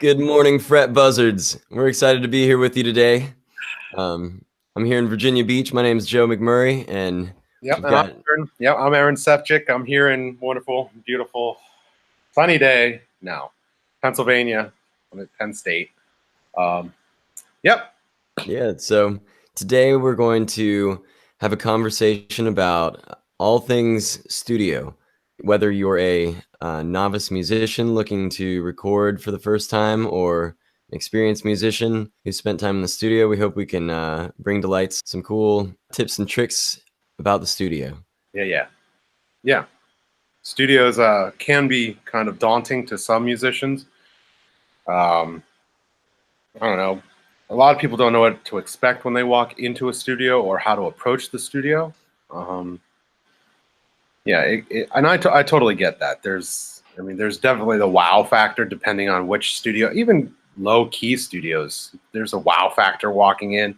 Good morning, Fret Buzzards. We're excited to be here with you today. Um, I'm here in Virginia Beach. My name is Joe McMurray, and Yep, we've and I'm got Aaron. Yep, I'm Aaron Sefcik. I'm here in wonderful, beautiful, sunny day now, Pennsylvania. I'm at Penn State. Um, yep. yeah. So today we're going to have a conversation about all things studio. Whether you're a novice musician looking to record for the first time, or an experienced musician who spent time in the studio, we hope we can bring to light some cool tips and tricks about the studio. Yeah. Studios can be kind of daunting to some musicians. Um, I don't know. A lot of people don't know what to expect when they walk into a studio or how to approach the studio. Um, and I totally get that. There's definitely the wow factor depending on which studio, even low key studios. There's a wow factor walking in,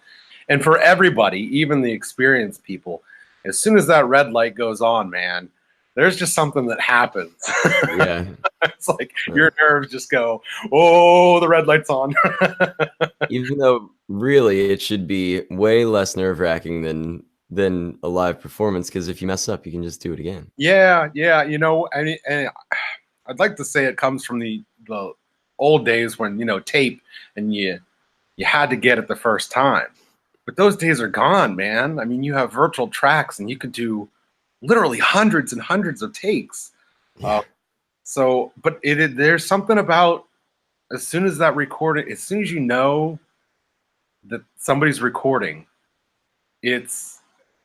and for everybody, even the experienced people, as soon as that red light goes on, man, there's just something that happens. Yeah. It's like your nerves just go, oh, the red light's on. Even though really it should be way less nerve-wracking than a live performance, because if you mess up, you can just do it again. Yeah. And I'd like to say it comes from the old days when tape and you had to get it the first time. But those days are gone, man. I mean, you have virtual tracks and you could do literally hundreds and hundreds of takes. Yeah. Uh, but there's something about as soon as that recording, as soon as you know that somebody's recording, it's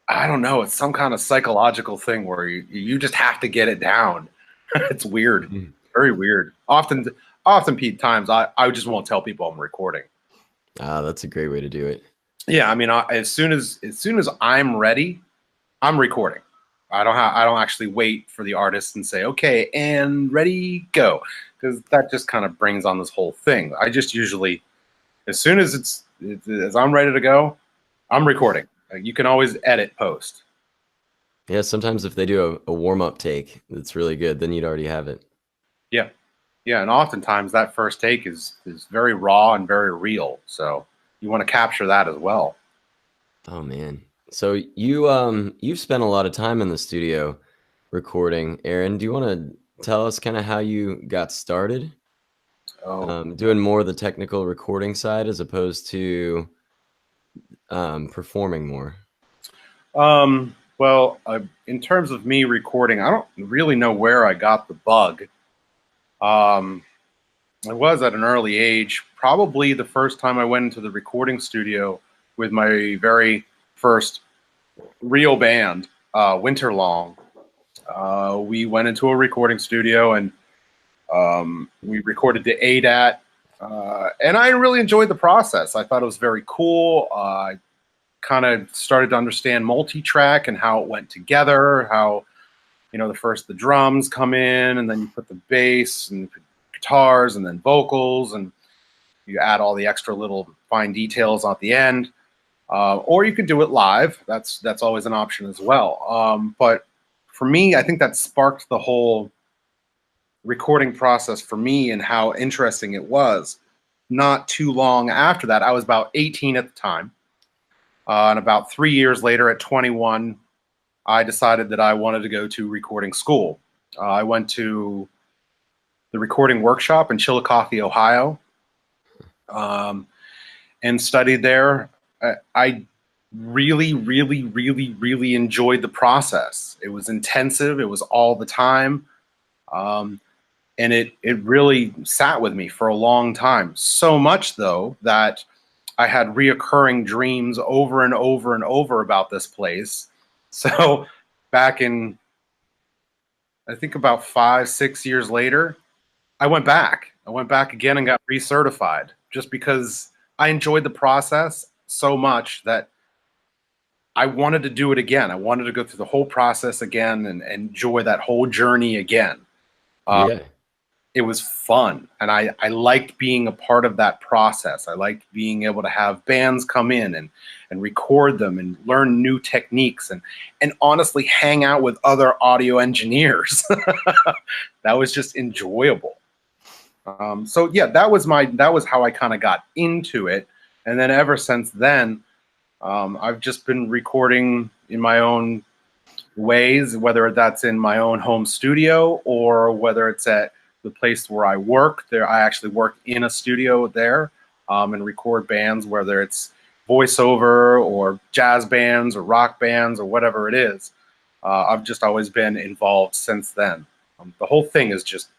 I don't know, it's some kind of psychological thing where you just have to get it down. It's weird, Mhm. very weird. Times I just won't tell people I'm recording. Ah, that's a great way to do it. Yeah, I mean, as soon as I'm ready, I'm recording. I don't actually wait for the artist and say, okay, and ready, go, because that just kind of brings on this whole thing. I just usually, as soon as as I'm ready to go, I'm recording. Like, you can always edit post. Yeah, sometimes if they do a warm-up take that's really good, then you'd already have it. Yeah, yeah, and oftentimes that first take is very raw and very real. So you want to capture that as well. Oh man. So you've spent a lot of time in the studio recording. Aaron, do you want to tell us kind of how you got started Oh, doing more of the technical recording side as opposed to performing more? well, in terms of me recording, I don't really know where I got the bug. Um, I was at an early age, probably the first time I went into the recording studio with my very first real band, Winter Long. We went into a recording studio and we recorded the ADAT, and I really enjoyed the process. I thought it was very cool. I kind of started to understand multi-track and how it went together, how the drums come in and then you put the bass and guitars and then vocals and you add all the extra little fine details at the end, or you could do it live. That's always an option as well. But for me, I think that sparked the whole recording process for me and how interesting it was. Not too long after that, I was about 18 at the time, and about 3 years later, at 21, I decided that I wanted to go to recording school. I went to the recording workshop in Chillicothe, Ohio, um, and studied there. I really, really, really, really enjoyed the process. It was intensive. It was all the time. Um, and it really sat with me for a long time. So much, though, that I had reoccurring dreams over and over and over about this place. So back in, I think about 5, 6 years later, I went back. I went back again and got recertified just because I enjoyed the process so much that I wanted to do it again. I wanted to go through the whole process again and enjoy that whole journey again. Uh, Yeah. it was fun, and I liked being a part of that process. I liked being able to have bands come in and record them and learn new techniques and honestly hang out with other audio engineers. That was just enjoyable. So yeah, that was how I kind of got into it, and then ever since then, I've just been recording in my own ways, whether that's in my own home studio or whether it's at the place where I work. There, I actually work in a studio there, and record bands, whether it's voiceover or jazz bands or rock bands or whatever it is. I've just always been involved since then. The whole thing is just,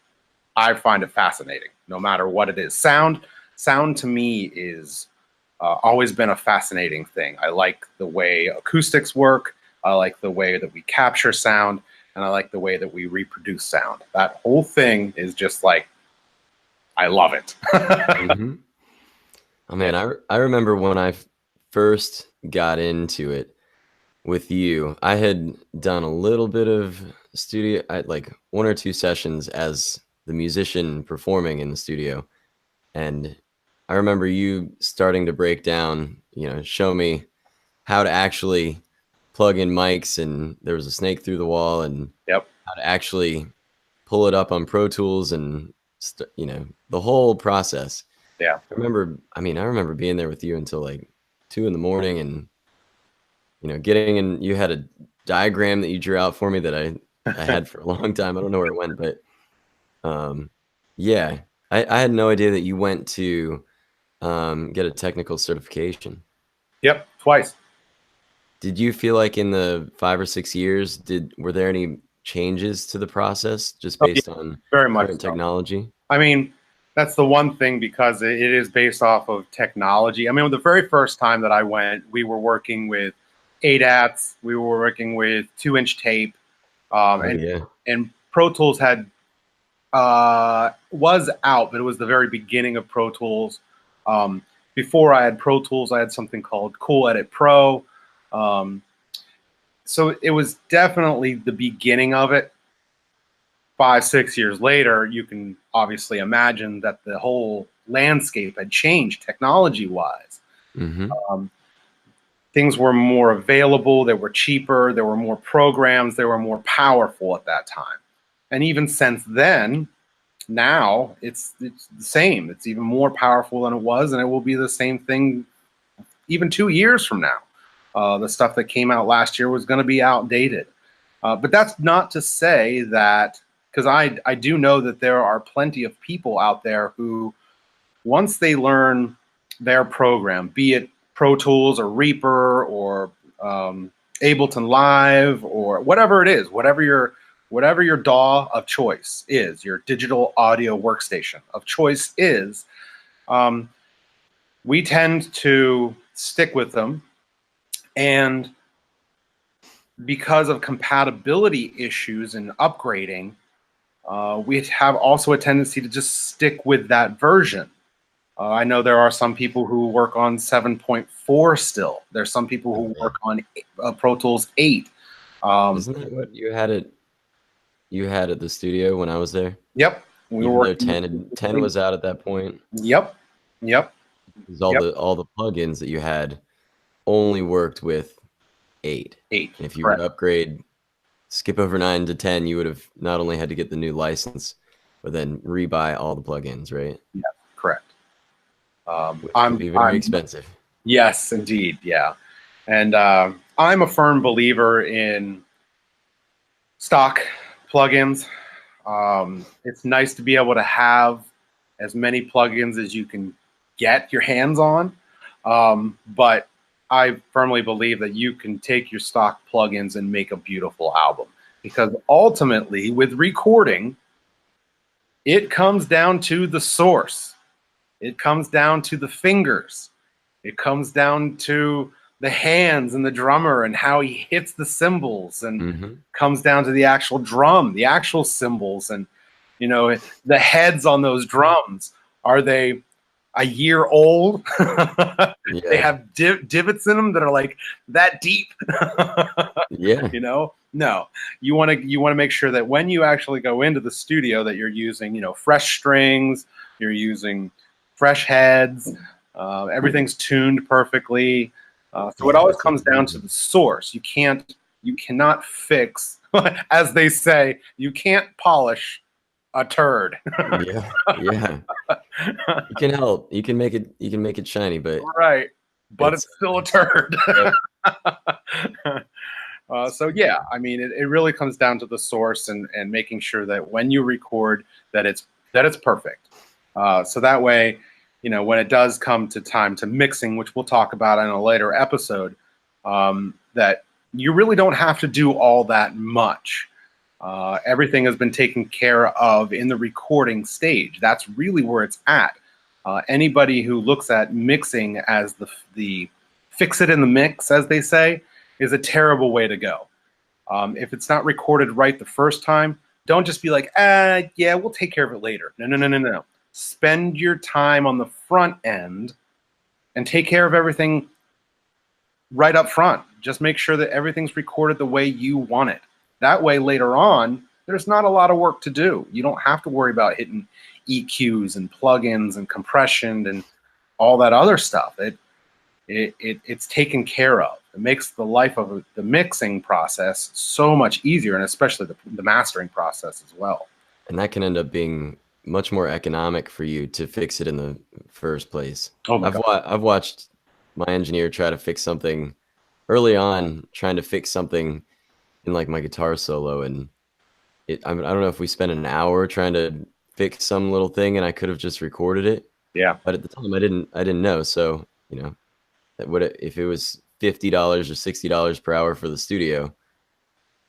I find it fascinating, no matter what it is. Sound to me is always been a fascinating thing. I like the way acoustics work. I like the way that we capture sound, and I like the way that we reproduce sound. That whole thing is just like, I love it. Hmm. Oh man, I remember when I first got into it with you. I had done a little bit of studio, like one or two sessions as the musician performing in the studio, and I remember you starting to break down, show me how to actually plug in mics, and there was a snake through the wall, and Yep. how to actually pull it up on Pro Tools, and the whole process. Yeah. I remember being there with you until like 2 in the morning, and getting in. You had a diagram that you drew out for me that I had for a long time. I don't know where it went, but yeah, I had no idea that you went to get a technical certification. Yep. Twice. Did you feel like in the 5 or 6 years, were there any changes to the process just Oh, yeah, based on very much current so. technology? I mean, that's the one thing, because it is based off of technology. I mean, the very first time that I went, we were working with ADATs, we were working with 2-inch tape, Oh and yeah. Pro Tools was out, but it was the very beginning of Pro Tools. Before I had Pro Tools, I had something called Cool Edit Pro. Um, so it was definitely the beginning of it. 5, 6 years later, you can obviously imagine that the whole landscape had changed technology-wise. Mm-hmm. Um, Things were more available, they were cheaper, there were more programs, they were more powerful at that time. And even since then, now it's the same. It's even more powerful than it was, and it will be the same thing even 2 years from now. The stuff that came out last year was going to be outdated. But that's not to say that, because I do know that there are plenty of people out there who, once they learn their program, be it Pro Tools or Reaper or Ableton Live or whatever it is, whatever your DAW of choice is, your digital audio workstation of choice is, we tend to stick with them. And because of compatibility issues and upgrading, we have also a tendency to just stick with that version. I know there are some people who work on 7.4 still. There's some people who work on Pro Tools 8. Isn't that what you had at the studio when I was there? Yep. We were Even though working. 10 was out at that point, Yep. Yep. because Yep. all the plugins that you had only worked with 8. 8. And if you would Correct. upgrade, skip over 9 to 10, you would have not only had to get the new license, but then rebuy all the plugins, right? Yeah. Correct. Which can be very expensive. Yes, indeed. Yeah. And I'm a firm believer in stock plugins. It's nice to be able to have as many plugins as you can get your hands on. But I firmly believe that you can take your stock plugins and make a beautiful album, because ultimately with recording, it comes down to the source. It comes down to the fingers. It comes down to the hands and the drummer and how he hits the cymbals, and comes down to the actual drum, the actual cymbals, and the heads on those drums. Are they a year old? Yeah. They have divots in them that are like that deep. Yeah. No. You want to make sure that when you actually go into the studio that you're using, fresh strings, you're using fresh heads, everything's tuned perfectly. So it always comes down to the source. You cannot fix, as they say, you can't polish a turd. Yeah, yeah. You can help. You can make it. You can make it shiny, but Right. But it's it's still a turd. yep. So yeah, I mean, it really comes down to the source and making sure that when you record that it's perfect. So that way, when it does come to time to mixing, which we'll talk about in a later episode, that you really don't have to do all that much. Everything has been taken care of in the recording stage. That's really where it's at. Anybody who looks at mixing as the fix it in the mix, as they say, is a terrible way to go. If it's not recorded right the first time, don't just be like, yeah, we'll take care of it later. No, no, no, no, no. Spend your time on the front end and take care of everything right up front. Just make sure that everything's recorded the way you want it. That way, later on, there's not a lot of work to do. You don't have to worry about hitting EQs and plugins and compression and all that other stuff. It's taken care of. It makes the life of the mixing process so much easier, and especially the mastering process as well. And that can end up being much more economic for you to fix it in the first place. Oh my God. I've watched my engineer try to fix something early on, trying to fix something in like my guitar solo, and I don't know if we spent an hour trying to fix some little thing, and I could have just recorded it. Yeah. But at the time, I didn't know. So that would if it was $50 or $60 per hour for the studio,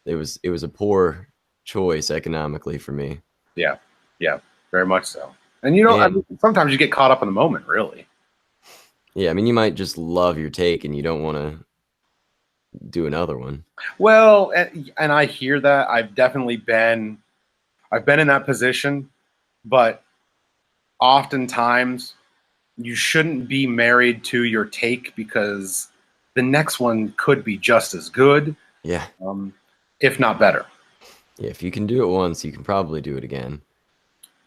it was a poor choice economically for me. Yeah. Yeah. Very much so. And I mean, sometimes you get caught up in the moment, really. Yeah, I mean, you might just love your take and you don't want to do another one. Well, and I hear that. I've been in that position, but oftentimes you shouldn't be married to your take because the next one could be just as good, Yeah. If not better. Yeah, if you can do it once, you can probably do it again.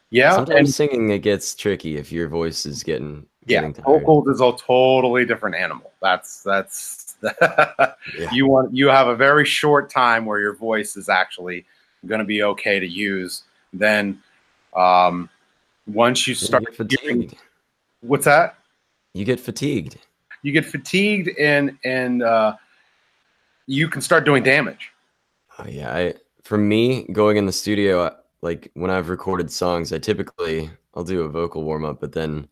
Yeah, Sometimes singing it gets tricky if your voice is getting tired. vocals is a totally different animal. That's Yeah. you have a very short time where your voice is actually going to be okay to use. Then once you start fatigued. What's that? You get fatigued. You get fatigued and you can start doing damage. Oh yeah, for me going in the studio, like when I've recorded songs, I'll do a vocal warm up, but then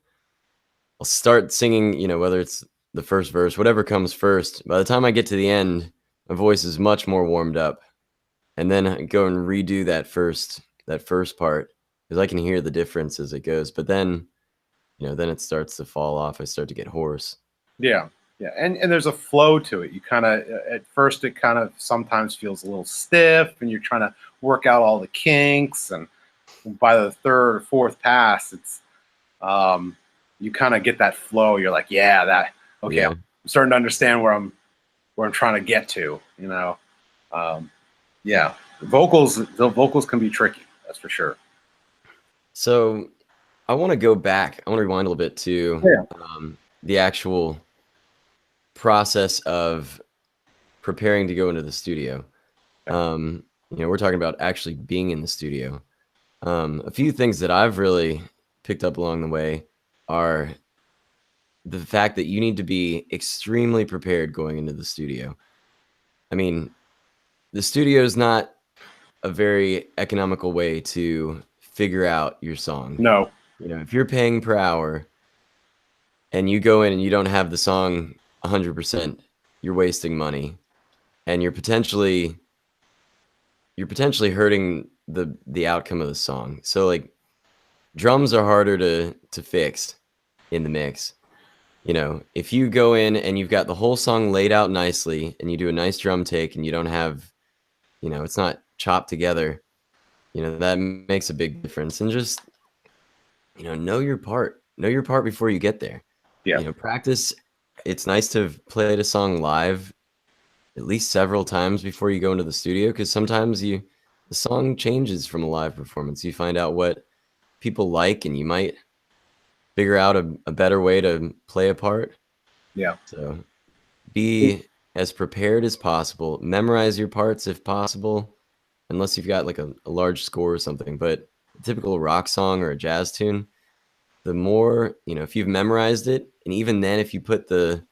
I'll start singing, whether it's the first verse, whatever comes first. By the time I get to the end, my voice is much more warmed up. And then I go and redo that first part because I can hear the difference as it goes. But then, then it starts to fall off. I start to get hoarse. Yeah. Yeah. And there's a flow to it. You kind of, at first, it kind of sometimes feels a little stiff and you're trying to work out all the kinks. And by the third or fourth pass, it's, you kind of get that flow. You're like, okay, yeah. I'm starting to understand where I'm trying to get to, yeah. The vocals can be tricky. That's for sure. So I want to go back. I want to rewind a little bit to the actual process of preparing to go into the studio. We're talking about actually being in the studio. A few things that I've really picked up along the way are the fact that you need to be extremely prepared going into the studio. I mean, the studio is not a very economical way to figure out your song. No. If you're paying per hour and you go in and you don't have the song 100%, you're wasting money, and you're potentially hurting the outcome of the song. So like drums are harder to fix in the mix. If you go in and you've got the whole song laid out nicely and you do a nice drum take and you don't have, it's not chopped together, that makes a big difference. And just, know your part before you get there. Yeah. Practice. It's nice to have played a song live at least several times before you go into the studio, because sometimes the song changes from a live performance. You find out what people like and you might figure out a better way to play a part. Yeah. So be as prepared as possible. Memorize your parts if possible, unless you've got like a large score or something. But typical rock song or a jazz tune, the more, if you've memorized it, and even then, if you put the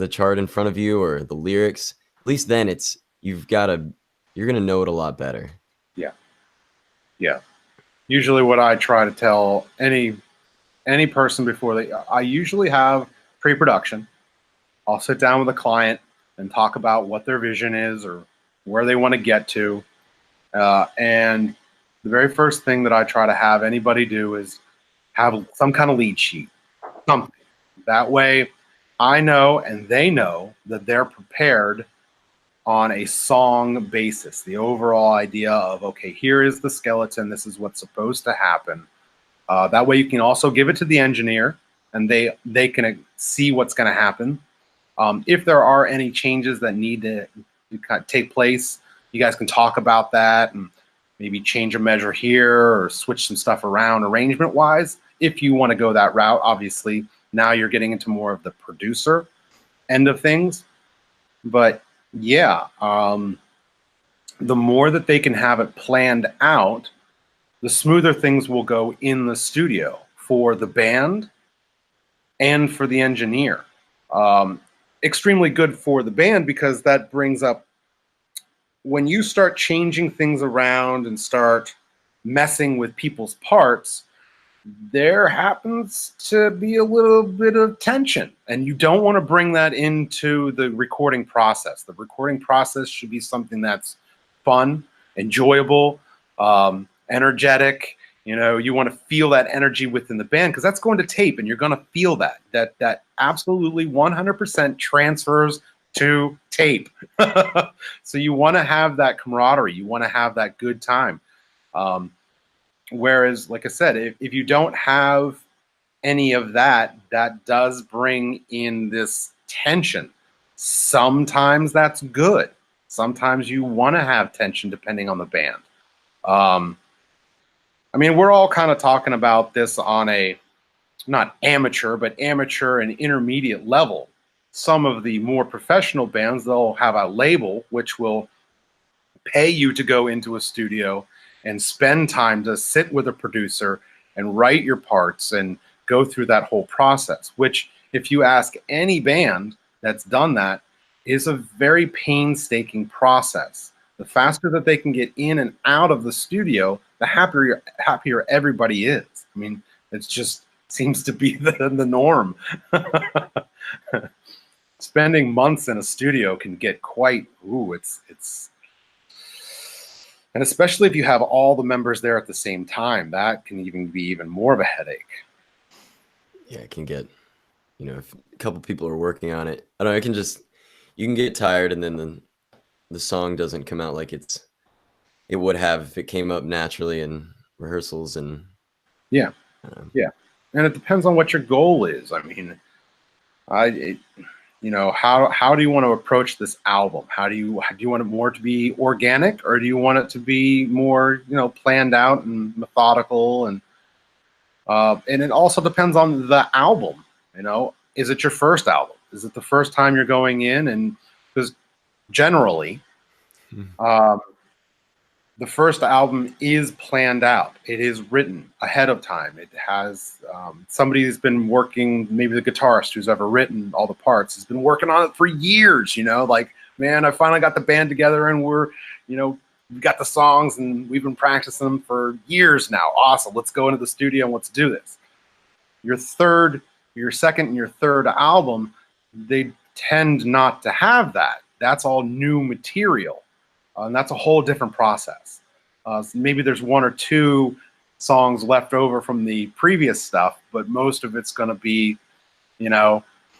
chart in front of you or the lyrics, at least then you're gonna know it a lot better. Yeah. Yeah. Usually what I try to tell any person before I usually have pre-production. I'll sit down with a client and talk about what their vision is or where they want to get to. And the very first thing that I try to have anybody do is have some kind of lead sheet, something. That way I know and they know that they're prepared on a song basis. The overall idea of, okay, here is the skeleton. This is what's supposed to happen. That way you can also give it to the engineer and they can see what's going to happen. If there are any changes that need to take place, you guys can talk about that and maybe change a measure here or switch some stuff around arrangement wise. If you want to go that route, obviously now you're getting into more of the producer end of things. But yeah, the more that they can have it planned out, the smoother things will go in the studio for the band and for the engineer. Extremely good for the band because that brings up when you start changing things around and start messing with people's parts, there happens to be a little bit of tension, and you don't want to bring that into the recording process. The recording process should be something that's fun, enjoyable, energetic. You want to feel that energy within the band because that's going to tape, and you're going to feel that absolutely 100% transfers to tape. So you want to have that camaraderie. You want to have that good time. Whereas, like I said, if you don't have any of that, that does bring in this tension. Sometimes that's good. Sometimes you want to have tension depending on the band. I mean, we're all kind of talking about this on a not amateur, but amateur and intermediate level. Some of the more professional bands, they'll have a label which will pay you to go into a studio and spend time to sit with a producer and write your parts and go through that whole process, which if you ask any band that's done that, is a very painstaking process. The faster that they can get in and out of the studio, the happier everybody is. I mean, it just seems to be the norm. Spending months in a studio can get quite, it's and especially if you have all the members there at the same time, that can even be even more of a headache. Yeah, it can get, if a couple people are working on it, I don't know, you can get tired, and then the song doesn't come out like it would have if it came up naturally in rehearsals. And yeah, and it depends on what your goal is. I mean, how do you want to approach this album? Do you want it more to be organic, or do you want it to be more planned out and methodical? And it also depends on the album. Is it your first album? Is it the first time you're going in? And because generally, the first album is planned out. It is written ahead of time. It has somebody who's been working, maybe the guitarist who's ever written all the parts, has been working on it for years. Like, man, I finally got the band together and we've got the songs and we've been practicing them for years now. Awesome. Let's go into the studio and let's do this. Your second and your third album, they tend not to have that. That's all new material. And that's a whole different process. So maybe there's one or two songs left over from the previous stuff, but most of it's going to be,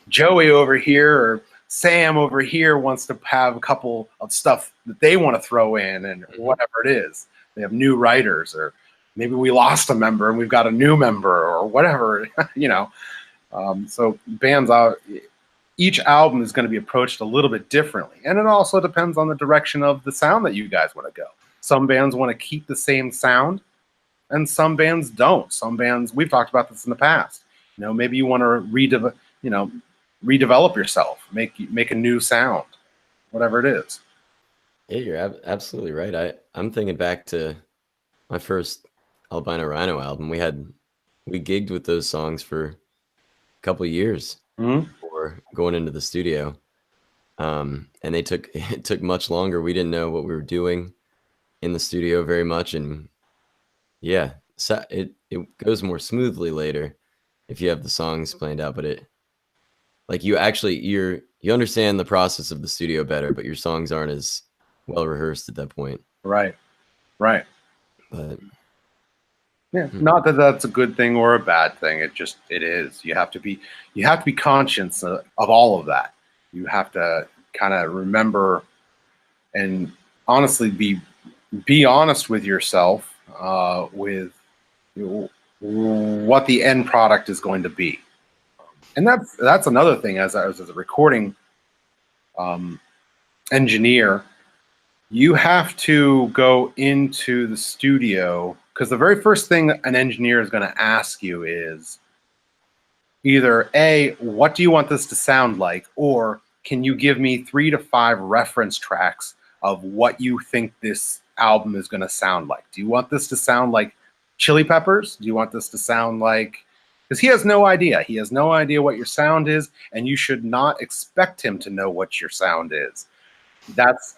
Joey over here or Sam over here wants to have a couple of stuff that they want to throw in and whatever it is. They have new writers, or maybe we lost a member and we've got a new member or whatever, So bands out. Each album is going to be approached a little bit differently. And it also depends on the direction of the sound that you guys want to go. Some bands want to keep the same sound, and some bands don't. Some bands, we've talked about this in the past. Maybe you want to redevelop yourself, make a new sound, whatever it is. Yeah, you're absolutely right. I'm thinking back to my first Albino Rhino album. We gigged with those songs for a couple of years before going into the studio. And it took much longer. We didn't know what we were doing in the studio very much, and yeah, so it goes more smoothly later if you have the songs planned out. But it like you understand the process of the studio better, but your songs aren't as well rehearsed at that point. Right. Right. But Yeah, not that that's a good thing or a bad thing. It is. You have to be conscious of all of that. You have to kind of remember and honestly be honest with yourself with what the end product is going to be. And that's another thing as a recording engineer. You have to go into the studio because the very first thing an engineer is going to ask you is either A, what do you want this to sound like? Or can you give me 3 to 5 reference tracks of what you think this album is going to sound like? Do you want this to sound like Chili Peppers? Do you want this to sound like, because he has no idea. He has no idea what your sound is, and you should not expect him to know what your sound is. That's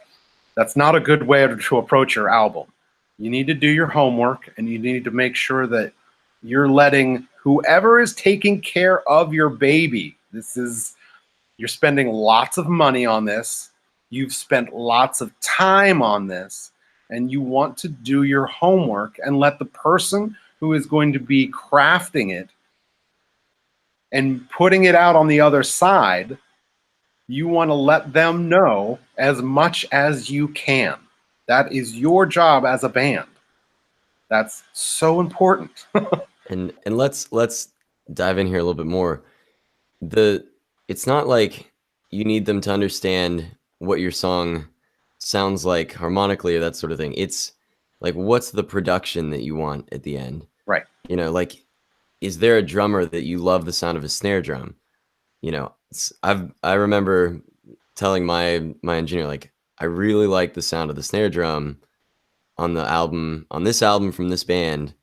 not a good way to approach your album. You need to do your homework, and you need to make sure that you're letting whoever is taking care of your baby, you're spending lots of money on this. You've spent lots of time on this, and you want to do your homework and let the person who is going to be crafting it and putting it out on the other side, you want to let them know as much as you can. That is your job as a band. That's so important. and let's dive in here a little bit more. It's not like you need them to understand what your song sounds like harmonically or that sort of thing. It's like, what's the production that you want at the end? Right. You know, like, is there a drummer that you love the sound of a snare drum? You know, I remember telling my engineer, like, I really like the sound of the snare drum on this album from this band.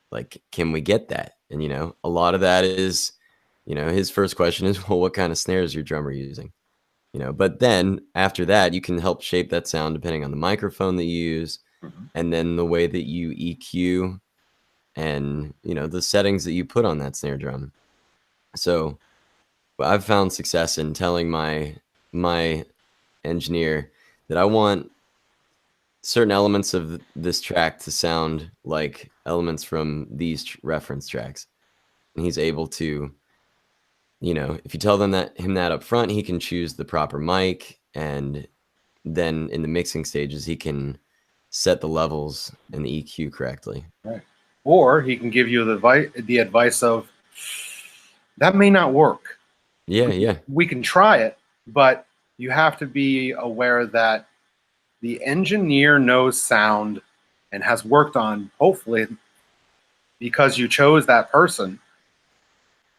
Like, can we get that? And, you know, a lot of that is, you know, his first question is, well, what kind of snare is your drummer using? You know, but then after that, you can help shape that sound depending on the microphone that you use, and then the way that you EQ and, you know, the settings that you put on that snare drum. So I've found success in telling my engineer that I want certain elements of this track to sound like elements from these reference tracks, and he's able to, you know, if you tell him that up front, he can choose the proper mic, and then in the mixing stages he can set the levels and the EQ correctly. Right. Or he can give you the advice of, that may not work. Yeah. We can try it, but you have to be aware that the engineer knows sound and has worked on, hopefully, because you chose that person,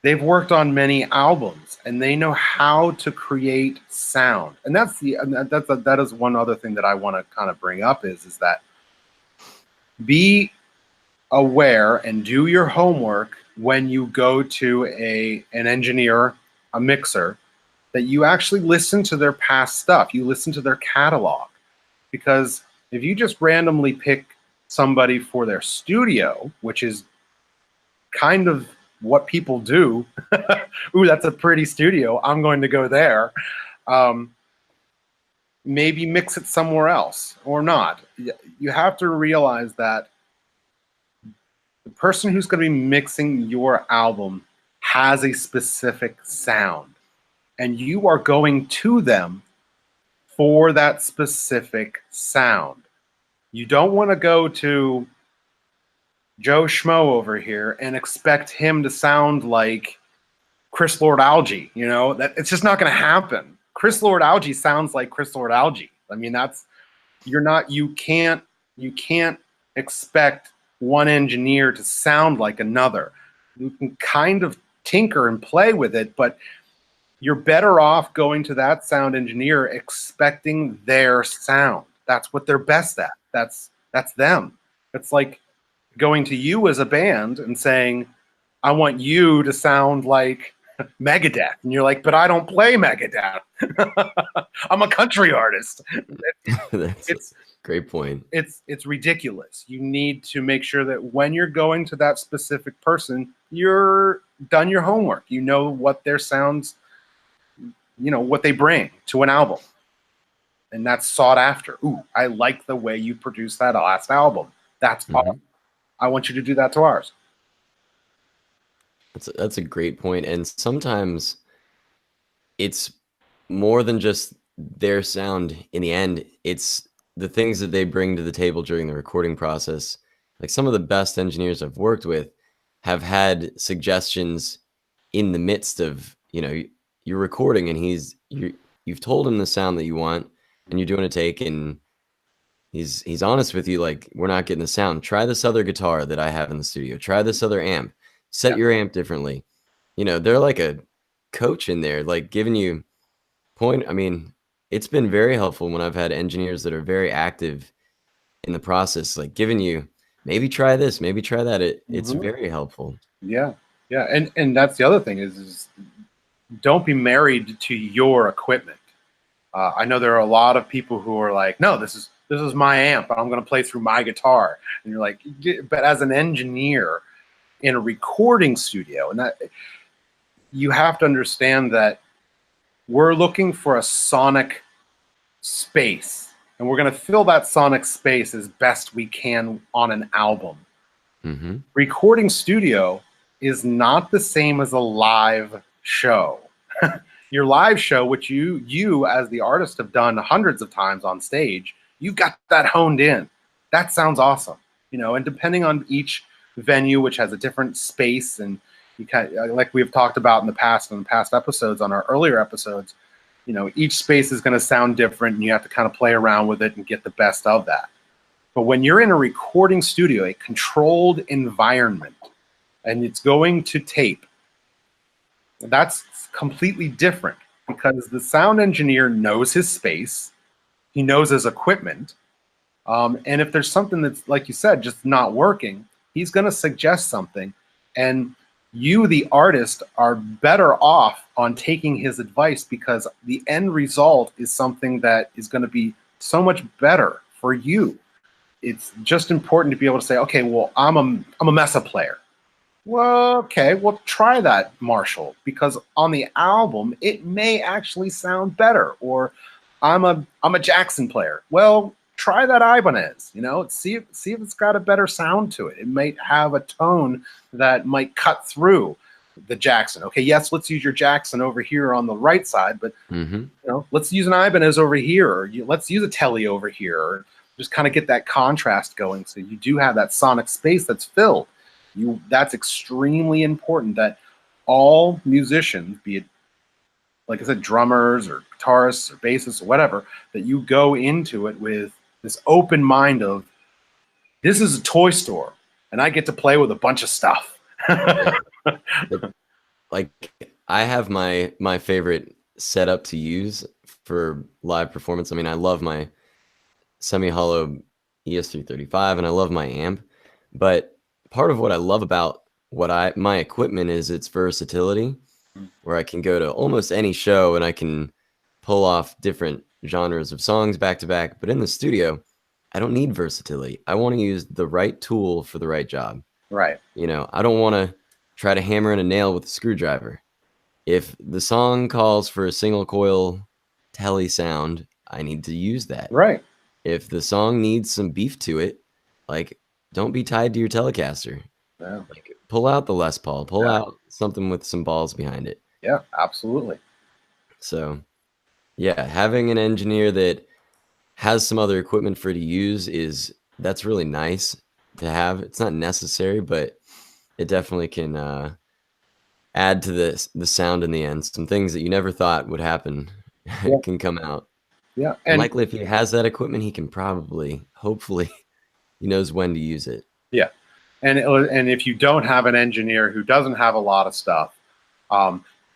they've worked on many albums and they know how to create sound. And that is one other thing that I want to kind of bring up is that be aware and do your homework when you go to an engineer, a mixer, that you actually listen to their past stuff. You listen to their catalog. Because if you just randomly pick somebody for their studio, which is kind of what people do, ooh, that's a pretty studio, I'm going to go there. Maybe mix it somewhere else or not. You have to realize that the person who's going to be mixing your album has a specific sound, and you are going to them for that specific sound. You don't want to go to Joe Schmo over here and expect him to sound like Chris Lord Alge. You know, that it's just not going to happen. Chris Lord Alge sounds like Chris Lord Alge. I mean, you can't expect one engineer to sound like another. You can kind of tinker and play with it, but you're better off going to that sound engineer expecting their sound. That's what they're best at. That's them. It's like going to you as a band and saying, I want you to sound like Megadeth. And you're like, but I don't play Megadeth. I'm a country artist. That's a It's great point. it's ridiculous. You need to make sure that when you're going to that specific person, you're done your homework. You know what their sounds, what they bring to an album. And that's sought after. Ooh, I like the way you produced that last album. That's awesome. I want you to do that to ours. That's a great point. And sometimes it's more than just their sound in the end. It's the things that they bring to the table during the recording process. Like some of the best engineers I've worked with have had suggestions in the midst of, you're recording and you've told him the sound that you want and you're doing a take and he's honest with you, like, we're not getting the sound. Try this other guitar that I have in the studio. Try this other amp. Set your amp differently. They're like a coach in there, like giving you point. I mean, it's been very helpful when I've had engineers that are very active in the process, like giving you, maybe try this, maybe try that. It's very helpful. Yeah. Yeah. And that's the other thing is don't be married to your equipment. I know there are a lot of people who are like, no, this is my amp. I'm going to play through my guitar. And you're like, but as an engineer in a recording studio, and that you have to understand that we're looking for a sonic space, and we're going to fill that sonic space as best we can on an album. Recording studio is not the same as a live show. Your live show, which you as the artist have done hundreds of times on stage, you've got that honed in. That sounds awesome, and depending on each venue, which has a different space, and you like we've talked about in the past episodes, on our earlier episodes, each space is going to sound different and you have to kind of play around with it and get the best of that. But when you're in a recording studio, a controlled environment, and it's going to tape, that's completely different because the sound engineer knows his space, he knows his equipment, and if there's something that's, like you said, just not working, he's going to suggest something, and you, the artist, are better off on taking his advice because the end result is something that is going to be so much better for you. It's just important to be able to say, okay, well, I'm a Mesa player. Well, okay, well, try that, Marshall, because on the album it may actually sound better. Or I'm a Jackson player. Well, try that Ibanez. See if it's got a better sound to it. It might have a tone that might cut through the Jackson. Okay, yes, let's use your Jackson over here on the right side, but let's use an Ibanez over here, or let's use a Telly over here, or just kind of get that contrast going so you do have that sonic space that's filled. That's extremely important, that all musicians, be it, like I said, drummers or guitarists or bassists or whatever, that you go into it with this open mind of, this is a toy store and I get to play with a bunch of stuff. Like, I have my favorite setup to use for live performance. I mean, I love my semi-hollow ES335 and I love my amp, but part of what I love about my equipment is its versatility, where I can go to almost any show and I can pull off different genres of songs back to back. But in the studio, I don't need versatility. I want to use the right tool for the right job. Right. I don't want to try to hammer in a nail with a screwdriver. If the song calls for a single coil telly sound, I need to use that. Right. If the song needs some beef to it, like, don't be tied to your Telecaster. Yeah. Like, pull out the Les Paul. Pull out something with some balls behind it. Yeah, absolutely. So, yeah, having an engineer that has some other equipment for you to use that's really nice to have. It's not necessary, but it definitely can add to the sound in the end. Some things that you never thought would happen can come out. Yeah, and likely if he has that equipment, he can hopefully, he knows when to use it. Yeah, and if you don't have an engineer who doesn't have a lot of stuff,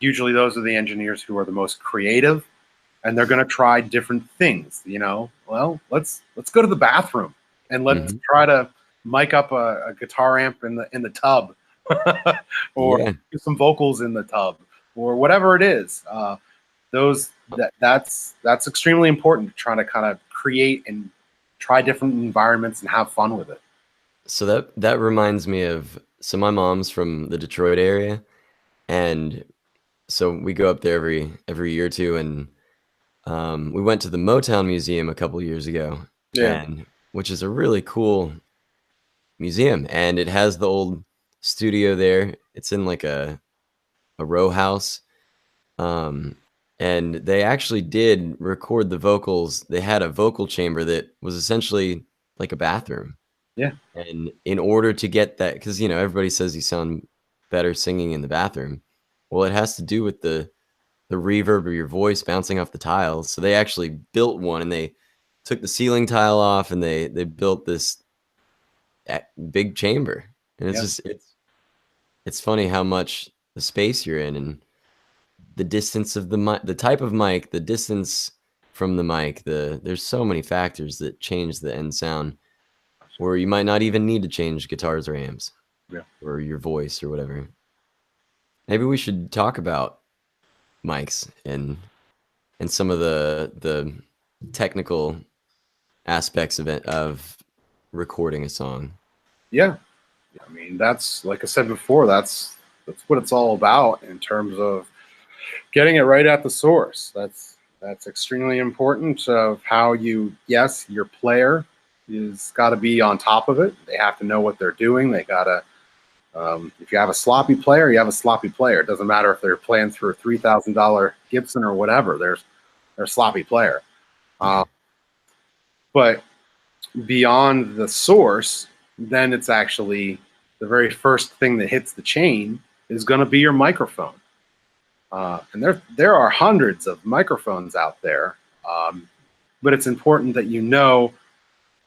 usually those are the engineers who are the most creative, and they're going to try different things. Well, let's go to the bathroom and let's try to mic up a guitar amp in the tub, or Yeah. do some vocals in the tub, or whatever it is. That's extremely important to try to kind of create and try different environments and have fun with it. So that reminds me of, so my mom's from the Detroit area, and so we go up there every year or two, and we went to the Motown Museum a couple years ago, Yeah, and which is a really cool museum, and it has the old studio there. It's in like a row house, um, and they actually did record the vocals. They had a vocal chamber that was essentially like a bathroom. yeah, And in order to get that, because everybody says you sound better singing in the bathroom. Well, it has to do with the reverb of your voice bouncing off the tiles. So they actually built one, and they took the ceiling tile off, and they built this big chamber. And it's yeah, just it's funny how much the space you're in, and the distance of the mic, the type of mic, the distance from the mic, there's so many factors that change the end sound, where you might not even need to change guitars or amps yeah. or your voice or whatever. Maybe we should talk about mics and some of the technical aspects of it, of recording a song. Yeah. I mean, that's like I said before. That's what it's all about in terms of getting it right at the source. That's extremely important. Of how yes, your player is got to be on top of it. They have to know what they're doing. They gotta. If you have a sloppy player, you have a sloppy player. It doesn't matter if they're playing through a $3,000 Gibson or whatever. They're a sloppy player. But beyond the source, then it's actually the very first thing that hits the chain is going to be your microphone. And there are hundreds of microphones out there, but it's important that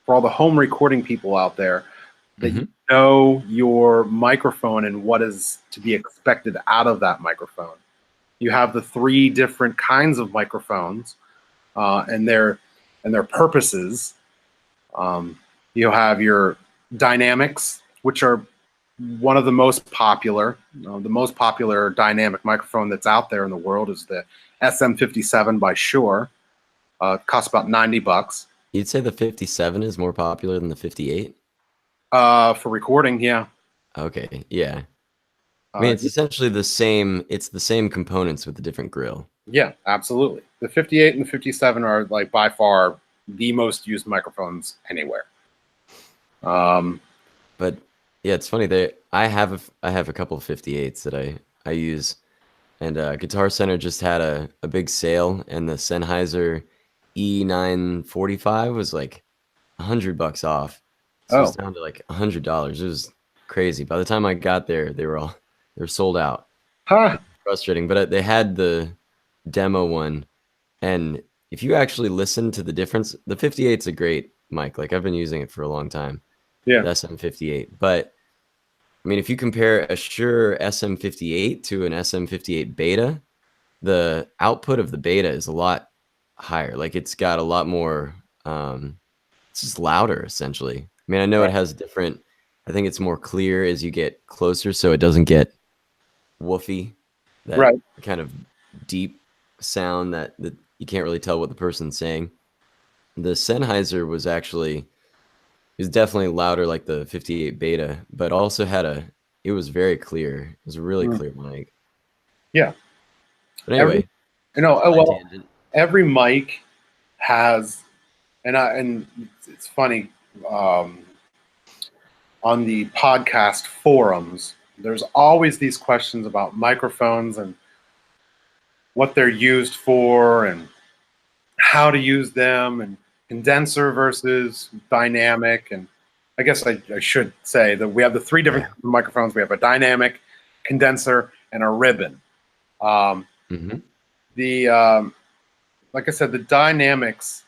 for all the home recording people out there, that you know your microphone and what is to be expected out of that microphone. You have the 3 different kinds of microphones, and their purposes. You have your dynamics, which are one of the most popular. The most popular dynamic microphone that's out there in the world is the SM57 by Shure. It costs about $90. You'd say the 57 is more popular than the 58? For recording, yeah. Okay, yeah. I mean, it's essentially the same. It's the same components with a different grill. Yeah, absolutely. The 58 and the 57 are like by far the most used microphones anywhere. But yeah, it's funny that I have a couple of 58s that I use, and Guitar Center just had a big sale, and the Sennheiser E945 was like $100 off. So it's down to like $100. It was crazy. By the time I got there, they were sold out. Huh. Frustrating, but they had the demo one, and if you actually listen to the difference, the 58's a great mic. Like, I've been using it for a long time. Yeah. The SM58. But I mean, if you compare a Shure SM58 to an SM58 Beta, the output of the Beta is a lot higher. Like, it's got a lot more. It's just louder, essentially. I mean, I know it has different. I think it's more clear as you get closer, so it doesn't get woofy. That kind of deep sound that you can't really tell what the person's saying. The Sennheiser was definitely louder, like the 58 Beta, but also it was very clear. It was a really clear mic. Yeah. But anyway, every mic has, and it's funny, on the podcast forums, there's always these questions about microphones and what they're used for and how to use them, and condenser versus dynamic. And I guess I should say that we have the 3 different microphones. We have a dynamic, condenser, and a ribbon. Like I said, the dynamics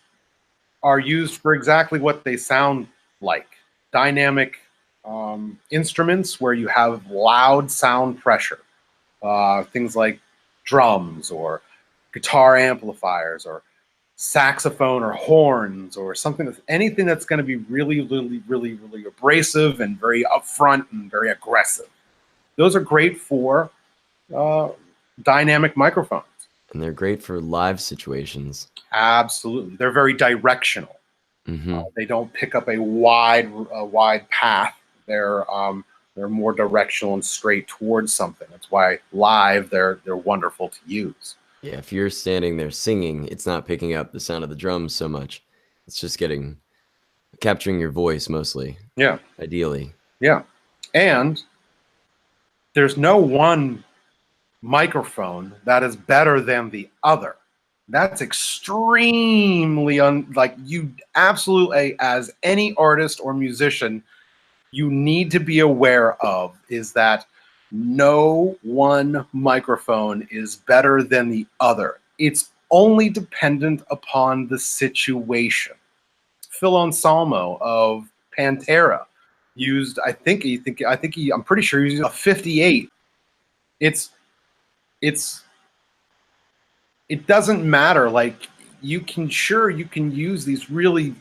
are used for exactly what they sound like. Dynamic instruments where you have loud sound pressure. Things like drums or guitar amplifiers or saxophone or horns or something that's anything that's going to be really abrasive and very upfront and very aggressive. Those are great for uh, dynamic microphones. And they're great for live situations. Absolutely, they're very directional. They don't pick up a wide path. They're more directional and straight towards something. That's why live they're wonderful to use. Yeah, if you're standing there singing, it's not picking up the sound of the drums so much. It's just capturing your voice mostly. Yeah. Ideally. Yeah. And there's no one microphone that is better than the other. That's extremely like you absolutely, as any artist or musician, you need to be aware of is that no one microphone is better than the other. It's only dependent upon the situation. Phil Anselmo of Pantera used, I'm pretty sure he used a 58. It doesn't matter. Like you can use these really,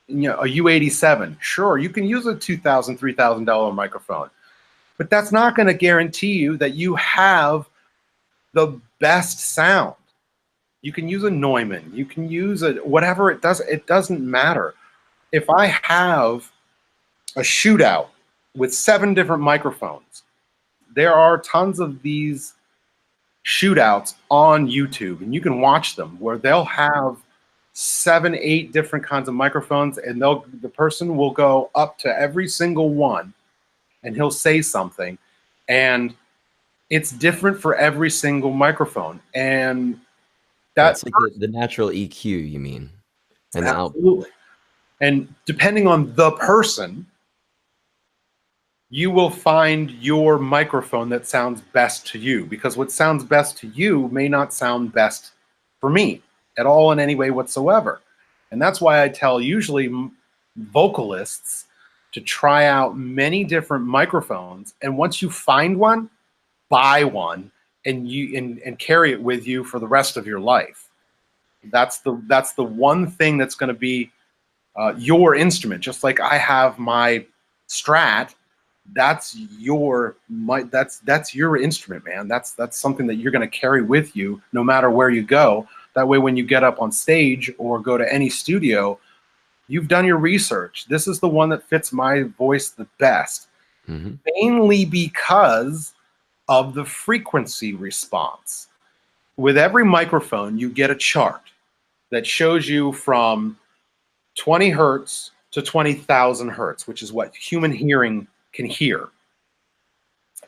a U87. Sure, you can use a $2,000, $3,000 microphone, but that's not going to guarantee you that you have the best sound. You can use a Neumann. You can use whatever it does. It doesn't matter. If I have a shootout with 7 different microphones, there are tons of these shootouts on YouTube, and you can watch them where they'll have 7, 8 different kinds of microphones, and the person will go up to every single one, and he'll say something, and it's different for every single microphone, and that's like the natural EQ, you mean? And absolutely. And depending on the person, you will find your microphone that sounds best to you, because what sounds best to you may not sound best for me at all in any way whatsoever. And that's why I tell usually vocalists to try out many different microphones, and once you find one, buy one and carry it with you for the rest of your life. That's the one thing that's going to be your instrument. Just like I have my Strat, that's your instrument, man. That's something that you're going to carry with you no matter where you go. That way, when you get up on stage or go to any studio, you've done your research. This is the one that fits my voice the best, mainly because of the frequency response. With every microphone, you get a chart that shows you from 20 hertz to 20,000 hertz, which is what human hearing can hear.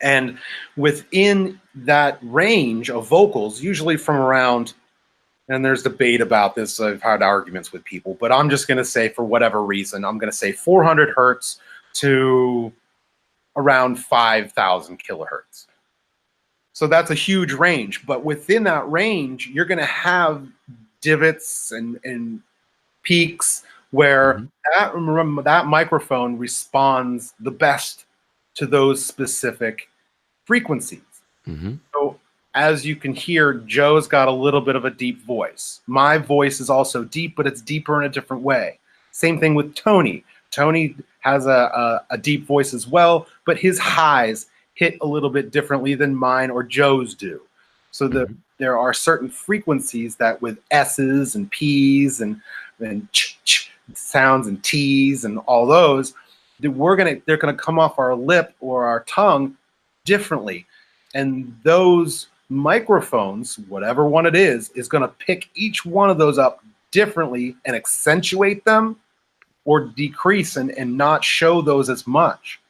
And within that range of vocals, usually from around, and there's debate about this, I've had arguments with people, but I'm just going to say, for whatever reason, I'm going to say 400 hertz to around 5,000 kilohertz. So that's a huge range, but within that range, you're going to have divots and peaks where that microphone responds the best to those specific frequencies. So as you can hear, Joe's got a little bit of a deep voice. My voice is also deep, but it's deeper in a different way. Same thing with Tony. Tony has a deep voice as well, but his highs hit a little bit differently than mine or Joe's do. So there are certain frequencies that with S's and P's and ch sounds and T's and all those, they're gonna come off our lip or our tongue differently. And those microphones, whatever one it is gonna pick each one of those up differently and accentuate them or decrease and not show those as much.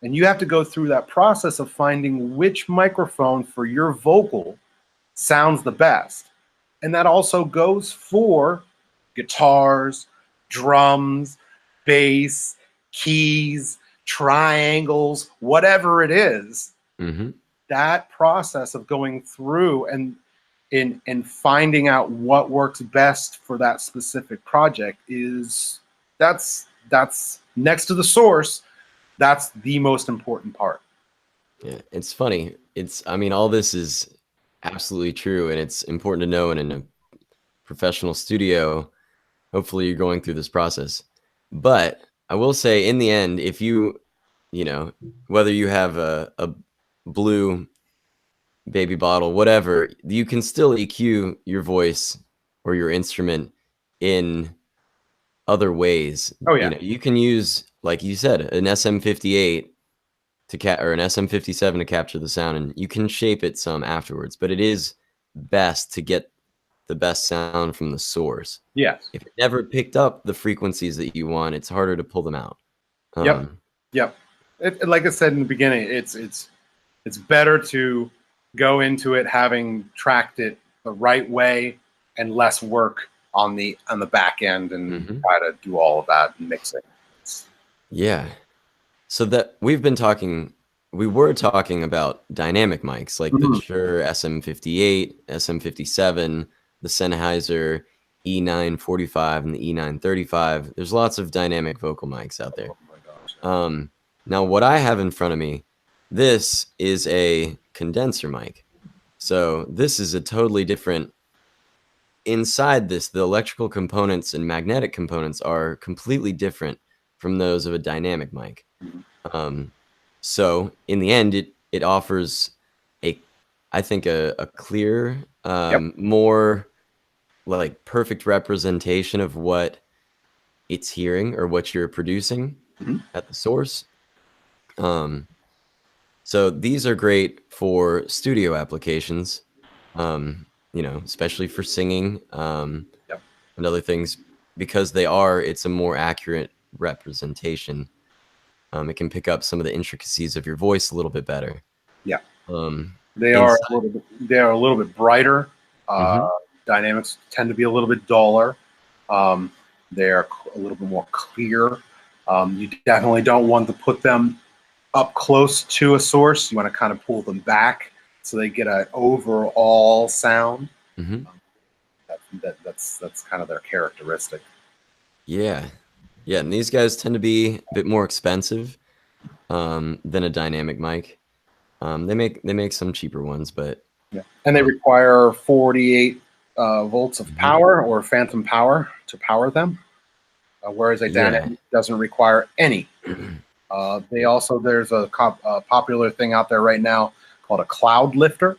And you have to go through that process of finding which microphone for your vocal sounds the best. And that also goes for guitars, drums, bass, keys, triangles, whatever it is. That process of going through and finding out what works best for that specific project that's next to the source. That's the most important part. Yeah, it's funny. I mean, all this is absolutely true, and it's important to know, and in a professional studio, hopefully you're going through this process. But I will say, in the end, if you know, whether you have a blue baby bottle, whatever, you can still EQ your voice or your instrument in other ways. Oh You yeah. know, you can use, like you said, an SM58 or an SM57 to capture the sound, and you can shape it some afterwards. But it is best to get the best sound from the source. Yes. If it never picked up the frequencies that you want, it's harder to pull them out. Yep. Yep. Like I said in the beginning, it's better to go into it having tracked it the right way and less work on the back end and try to do all of that and mixing. Yeah. So that we were talking about dynamic mics like the Shure SM58, SM57, the Sennheiser E945 and the E935. There's lots of dynamic vocal mics out there. Oh my gosh. Now what I have in front of me, this is a condenser mic. So this is a totally different. Inside this, the electrical components and magnetic components are completely different from those of a dynamic mic. So in the end, it offers I think a clear, more like perfect representation of what it's hearing or what you're producing at the source. So these are great for studio applications, you know, especially for singing and other things, because it's a more accurate representation. It can pick up some of the intricacies of your voice a little bit better. Yeah. They are a little bit brighter. Dynamics tend to be a little bit duller. They're a little bit more clear. You definitely don't want to put them up close to a source. You want to kind of pull them back so they get an overall sound. That's kind of their characteristic. Yeah. Yeah, and these guys tend to be a bit more expensive than a dynamic mic. They make some cheaper ones, but and they require 48 volts of power or phantom power to power them, whereas a dynamic doesn't require any. There's a popular thing out there right now called a cloud lifter.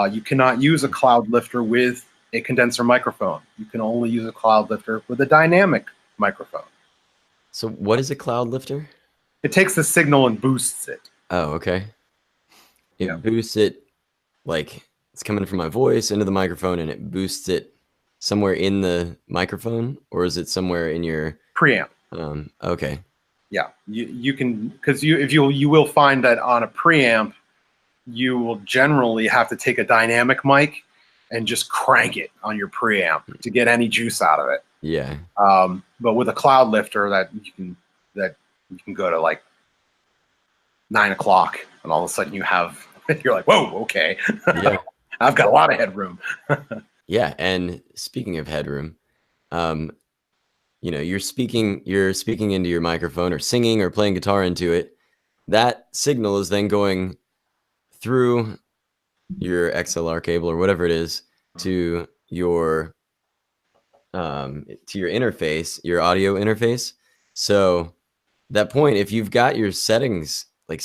You cannot use a cloud lifter with a condenser microphone. You can only use a cloud lifter with a dynamic microphone. So what is a cloud lifter? It takes the signal and boosts it. Oh, okay. It boosts it, like it's coming from my voice into the microphone, and it boosts it somewhere in the microphone, or is it somewhere in your preamp? Okay. Yeah, you can, because you will find that on a preamp, you will generally have to take a dynamic mic and just crank it on your preamp to get any juice out of it. Yeah. But with a cloud lifter, that you can go to like 9 o'clock, and all of a sudden you're like, whoa, okay. Yeah. I've got a lot of headroom. Yeah, and speaking of headroom, you know, you're speaking into your microphone or singing or playing guitar into it. That signal is then going through your XLR cable or whatever it is to your interface, your audio interface. So that point, if you've got your settings, like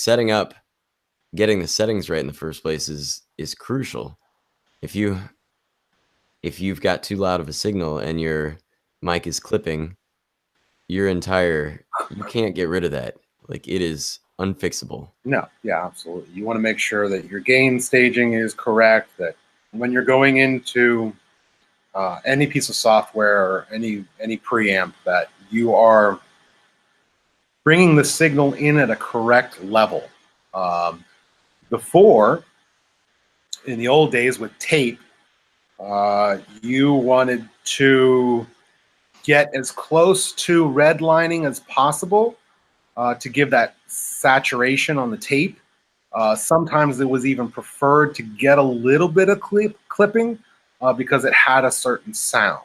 getting the settings right in the first place is crucial. If you've got too loud of a signal and your mic is clipping, you can't get rid of that. Like, it is unfixable. No, yeah, absolutely. You want to make sure that your gain staging is correct, that when you're going into any piece of software or any preamp, that you are bringing the signal in at a correct level. Before, in the old days with tape, you wanted to get as close to redlining as possible to give that saturation on the tape. Sometimes it was even preferred to get a little bit of clipping because it had a certain sound.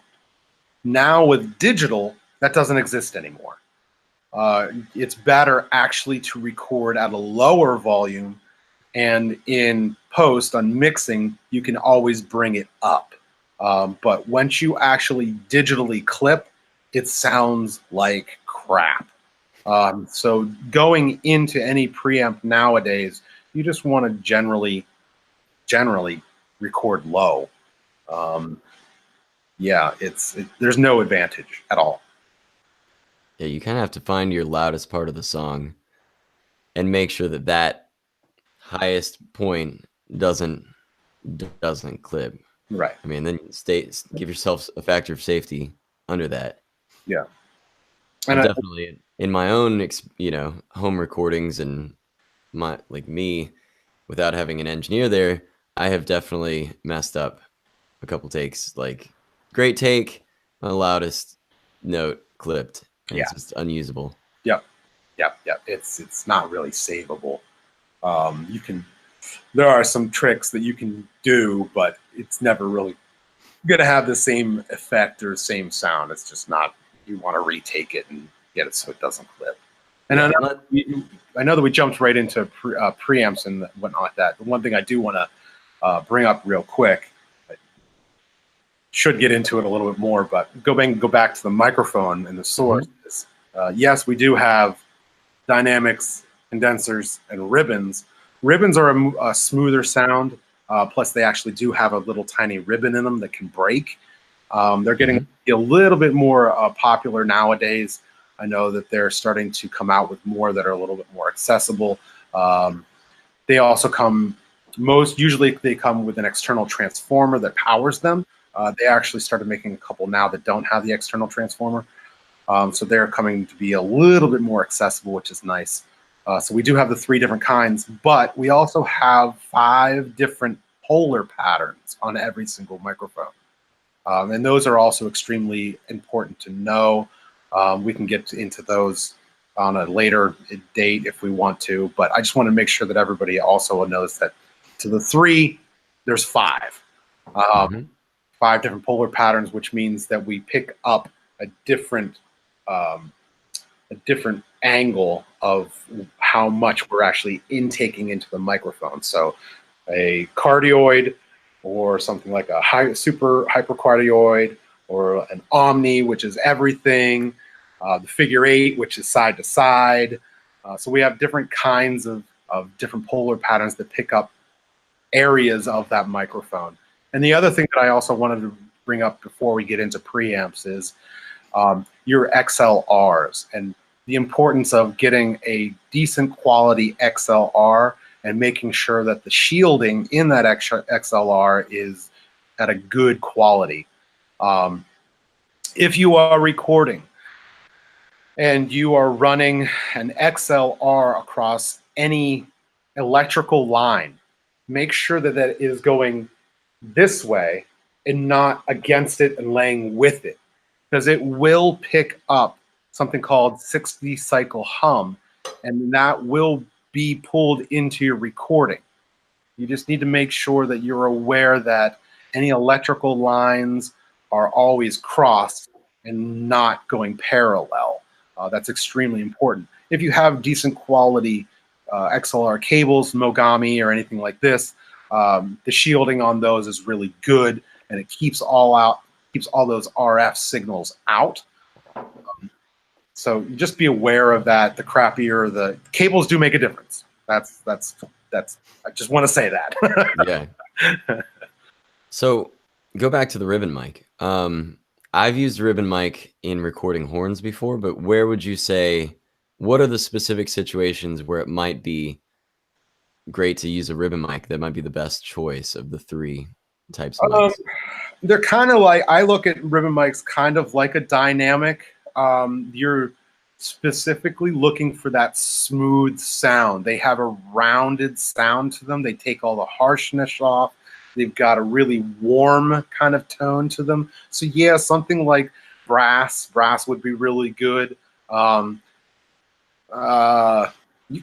Now with digital, that doesn't exist anymore. It's better actually to record at a lower volume, and in post on mixing, you can always bring it up. But once you actually digitally clip, it sounds like crap. So going into any preamp nowadays, you just want to generally record low. Yeah, there's no advantage at all. Yeah, you kind of have to find your loudest part of the song and make sure that that highest point doesn't clip. Right. I mean, then give yourself a factor of safety under that. Yeah. And I've definitely in my own home recordings and my me without having an engineer there, I have definitely messed up a couple takes. Like great take, my loudest note clipped, and yeah. it's just unusable. Yep. Yep. Yep. It's not really savable. There are some tricks that you can do, but it's never really gonna have the same effect or same sound. It's just not. You want to retake it and get it so it doesn't clip. And Yeah, I know that we jumped right into preamps and whatnot like that. The one thing I do want to bring up real quick, I should get into it a little bit more, but go back to the microphone and the source. Yes, we do have dynamics, condensers, and ribbons. Ribbons are a smoother sound. Plus, they actually do have a little tiny ribbon in them that can break. They're getting a little bit more popular nowadays. I know that they're starting to come out with more that are a little bit more accessible. They also usually they come with an external transformer that powers them. They actually started making a couple now that don't have the external transformer. So they're coming to be a little bit more accessible, which is nice. So we do have the 3 different kinds, but we also have 5 different polar patterns on every single microphone. And those are also extremely important to know. We can get into those on a later date if we want to, but I just want to make sure that everybody also knows that to the 3, there's 5. 5 different polar patterns, which means that we pick up a different angle of how much we're actually intaking into the microphone. So a cardioid or something like a super hypercardioid or an omni, which is everything, the figure 8, which is side to side. So we have different kinds of different polar patterns that pick up areas of that microphone. And the other thing that I also wanted to bring up before we get into preamps is your XLRs and the importance of getting a decent quality XLR and making sure that the shielding in that XLR is at a good quality. If you are recording and you are running an XLR across any electrical line, make sure that that is going this way and not against it and laying with it, because it will pick up something called 60 cycle hum, and that will be pulled into your recording. You just need to make sure that you're aware that any electrical lines are always crossed and not going parallel. That's extremely important. If you have decent quality XLR cables, Mogami or anything like this, the shielding on those is really good, and it keeps all those RF signals out. So just be aware of that. The crappier the cables do make a difference. That's I just want to say that. Yeah. So go back to the ribbon mic. I've used a ribbon mic in recording horns before, but where would you say, what are the specific situations where it might be great to use a ribbon mic that might be the best choice of the 3 types of mics? They're kind of like, I look at ribbon mics kind of like a dynamic. You're specifically looking for that smooth sound. They have a rounded sound to them. They take all the harshness off. They've got a really warm kind of tone to them. So yeah, something like brass would be really good. You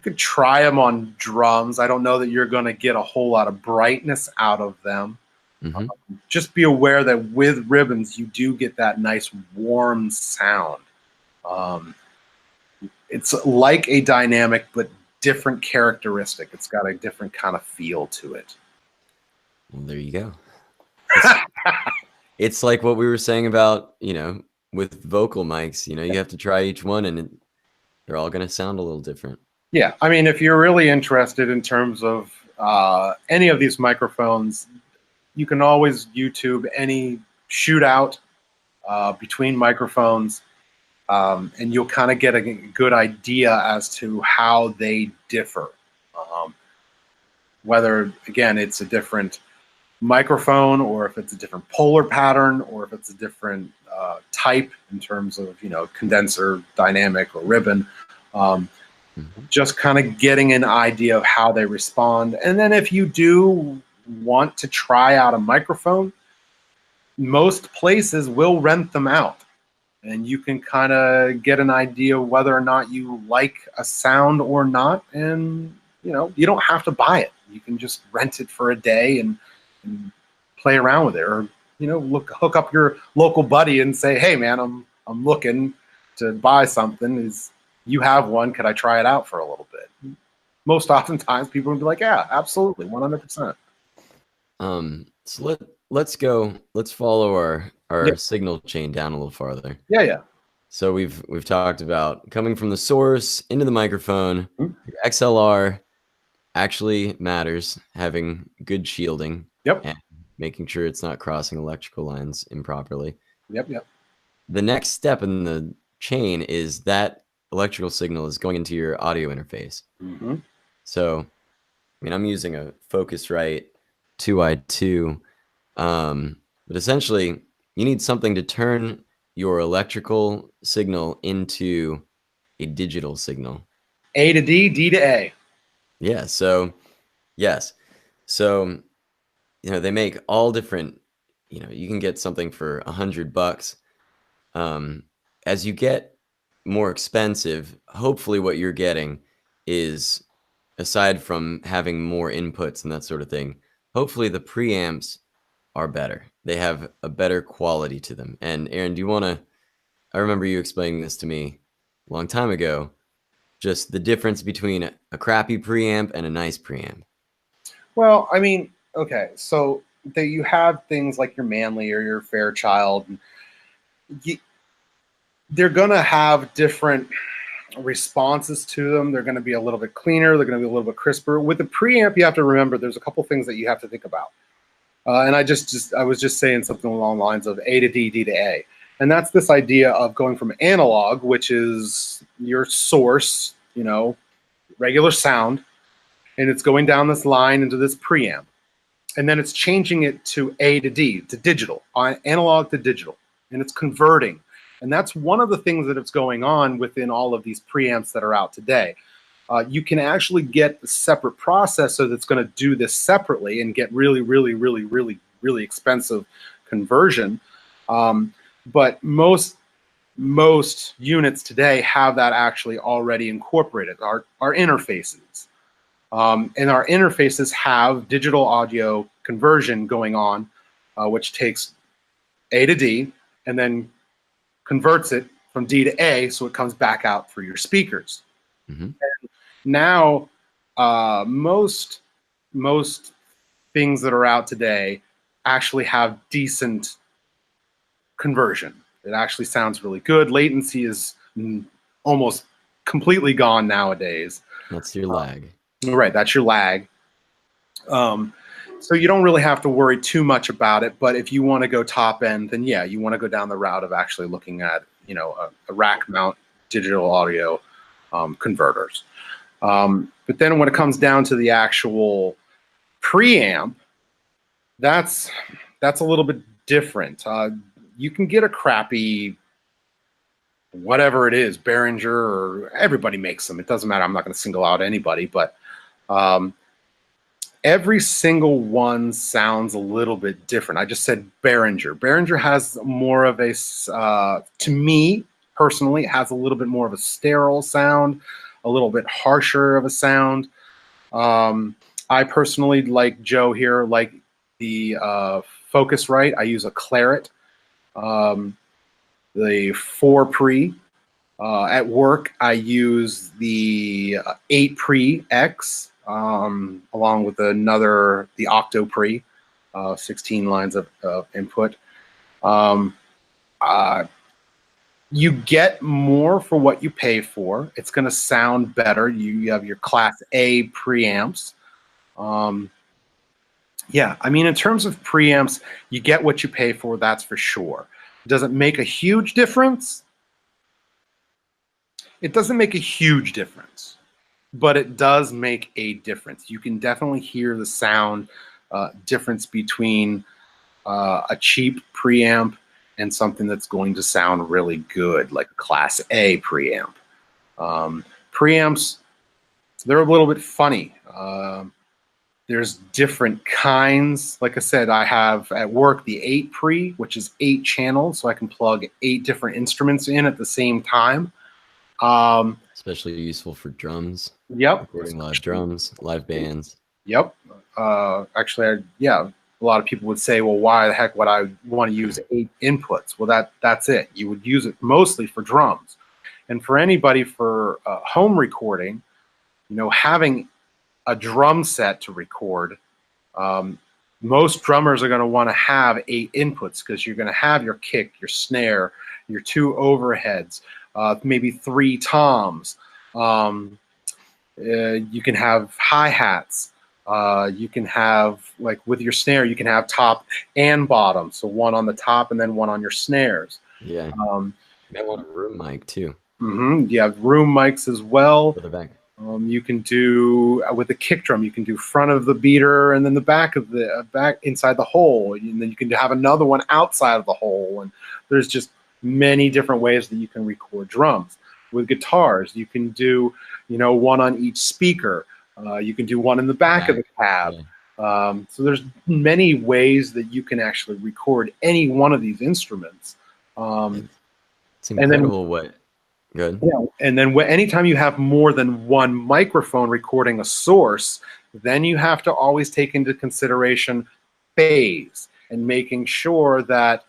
could try them on drums. I don't know that you're going to get a whole lot of brightness out of them. Just be aware that with ribbons, you do get that nice warm sound. It's like a dynamic, but different characteristic. It's got a different kind of feel to it. Well, there you go. it's like what we were saying about, with vocal mics, you have to try each one and they're all going to sound a little different. Yeah, I mean, if you're really interested in terms of any of these microphones, you can always YouTube any shootout between microphones, and you'll kind of get a good idea as to how they differ. Whether, again, it's a different microphone, or if it's a different polar pattern, or if it's a different type in terms of, condenser, dynamic, or ribbon. Just kind of getting an idea of how they respond. And then if you do want to try out a microphone, most places will rent them out. And you can kind of get an idea whether or not you like a sound or not. And, you don't have to buy it. You can just rent it for a day and play around with it. Or, hook up your local buddy and say, hey, man, I'm looking to buy something. You have one, could I try it out for a little bit? Most oftentimes people would be like, yeah, absolutely, 100%. So let's follow our signal chain down a little farther. Yeah. So we've talked about coming from the source into the microphone. Your XLR actually matters, having good shielding. Yep. And making sure it's not crossing electrical lines improperly. Yep. The next step in the chain is that electrical signal is going into your audio interface. So, I'm using a Focusrite 2i2, but essentially you need something to turn your electrical signal into a digital signal. A to D, D to A. Yeah. So, yes. So, they make all different, you can get something for $100. As you get more expensive, hopefully what you're getting is, aside from having more inputs and that sort of thing, hopefully the preamps are better. They have a better quality to them. And Aaron, I remember you explaining this to me a long time ago, just the difference between a crappy preamp and a nice preamp. Well, I mean, okay, so you have things like your Manley or your Fairchild. They're going to have different responses to them. They're going to be a little bit cleaner. They're going to be a little bit crisper. With the preamp, you have to remember there's a couple things that you have to think about. And I was just saying something along the lines of A to D, D to A. And that's this idea of going from analog, which is your source, regular sound, and it's going down this line into this preamp. And then it's changing it to A to D, to digital, analog to digital, and it's converting. And that's one of the things that is going on within all of these preamps that are out today. You can actually get a separate processor that's going to do this separately and get really, really, really, really, really expensive conversion. But most units today have that actually already incorporated, our interfaces. And our interfaces have digital audio conversion going on, which takes A to D and then converts it from D to A, so it comes back out through your speakers. And now, most things that are out today actually have decent conversion. It actually sounds really good. Latency is almost completely gone nowadays. That's your lag. Right, that's your lag. So you don't really have to worry too much about it. But if you want to go top end, then yeah, you want to go down the route of actually looking at, a rack mount digital audio converters. But then when it comes down to the actual preamp, that's a little bit different. You can get a crappy, whatever it is, Behringer, or everybody makes them. It doesn't matter. I'm not going to single out anybody, but every single one sounds a little bit different. I just said Behringer. Behringer has more of a, to me personally, it has a little bit more of a sterile sound, a little bit harsher of a sound. I personally, like Joe here, like the Focusrite. I use a Claret, the 4 pre. At work, I use the 8 pre X, along with the Octo pre, 16 lines of input. Um, uh, you get more for what you pay for. It's going to sound better. You have your Class A preamps. Um, yeah, I mean, in terms of preamps, you get what you pay for, that's for sure. Does it make a huge difference? It doesn't make a huge difference, but it does make a difference. You can definitely hear the sound difference between a cheap preamp and something that's going to sound really good, like a Class A preamp. Preamps, they're a little bit funny. There's different kinds. Like I said, I have at work the 8 pre, which is 8 channels, so I can plug 8 different instruments in at the same time. Especially useful for drums. Yep. Recording live drums, live bands. Yep. Actually, yeah, a lot of people would say, well, why the heck would I want to use 8 inputs? Well, that's it. You would use it mostly for drums. And for anybody for home recording, having a drum set to record, most drummers are going to want to have 8 inputs because you're going to have your kick, your snare, your 2 overheads, maybe 3 toms. You can have hi-hats. You can have, like with your snare, you can have top and bottom. So one on the top and then one on your snares. Yeah. I want a room mic too. You have room mics as well. For the back. You can do with the kick drum. You can do front of the beater and then the back of the back inside the hole, and then you can have another one outside of the hole. And there's just many different ways that you can record drums. With guitars, you can do one on each speaker. You can do one in the back of the cab. Yeah. So there's many ways that you can actually record any one of these instruments. It's incredible what. Good. Yeah, and then anytime you have more than one microphone recording a source, then you have to always take into consideration phase and making sure that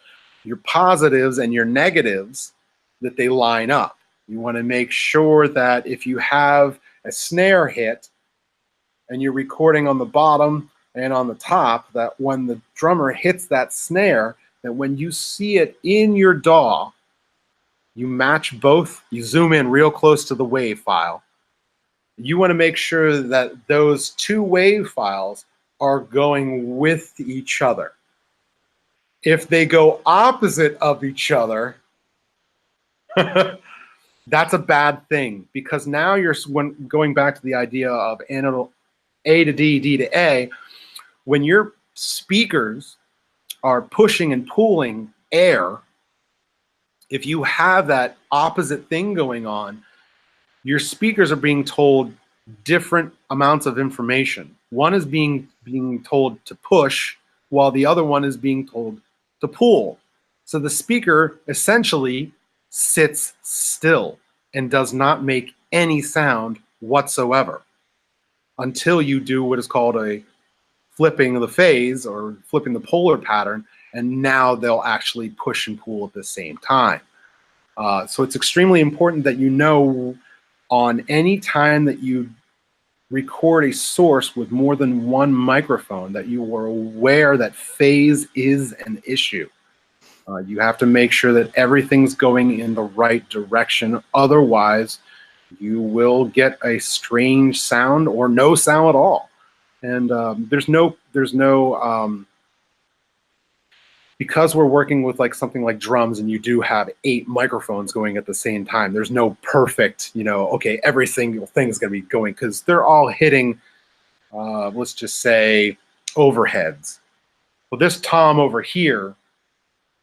your positives and your negatives, that they line up. You want to make sure that if you have a snare hit and you're recording on the bottom and on the top, that when the drummer hits that snare, that when you see it in your DAW, you match both, you zoom in real close to the wave file. You want to make sure that those 2 wave files are going with each other. If they go opposite of each other, that's a bad thing, because now when going back to the idea of analog A to D, D to A, when your speakers are pushing and pulling air, if you have that opposite thing going on, your speakers are being told different amounts of information. One is being told to push, while the other one is being told to pull. So the speaker essentially sits still and does not make any sound whatsoever until you do what is called a flipping of the phase or flipping the polar pattern, and now they'll actually push and pull at the same time. So it's extremely important that you know on any time that you record a source with more than one microphone that you are aware that phase is an issue. You have to make sure that everything's going in the right direction. Otherwise, you will get a strange sound or no sound at all. And because we're working with like something like drums and you do have 8 microphones going at the same time, there's no perfect, okay, every single thing is going to be going, because they're all hitting, let's just say, overheads. Well, this tom over here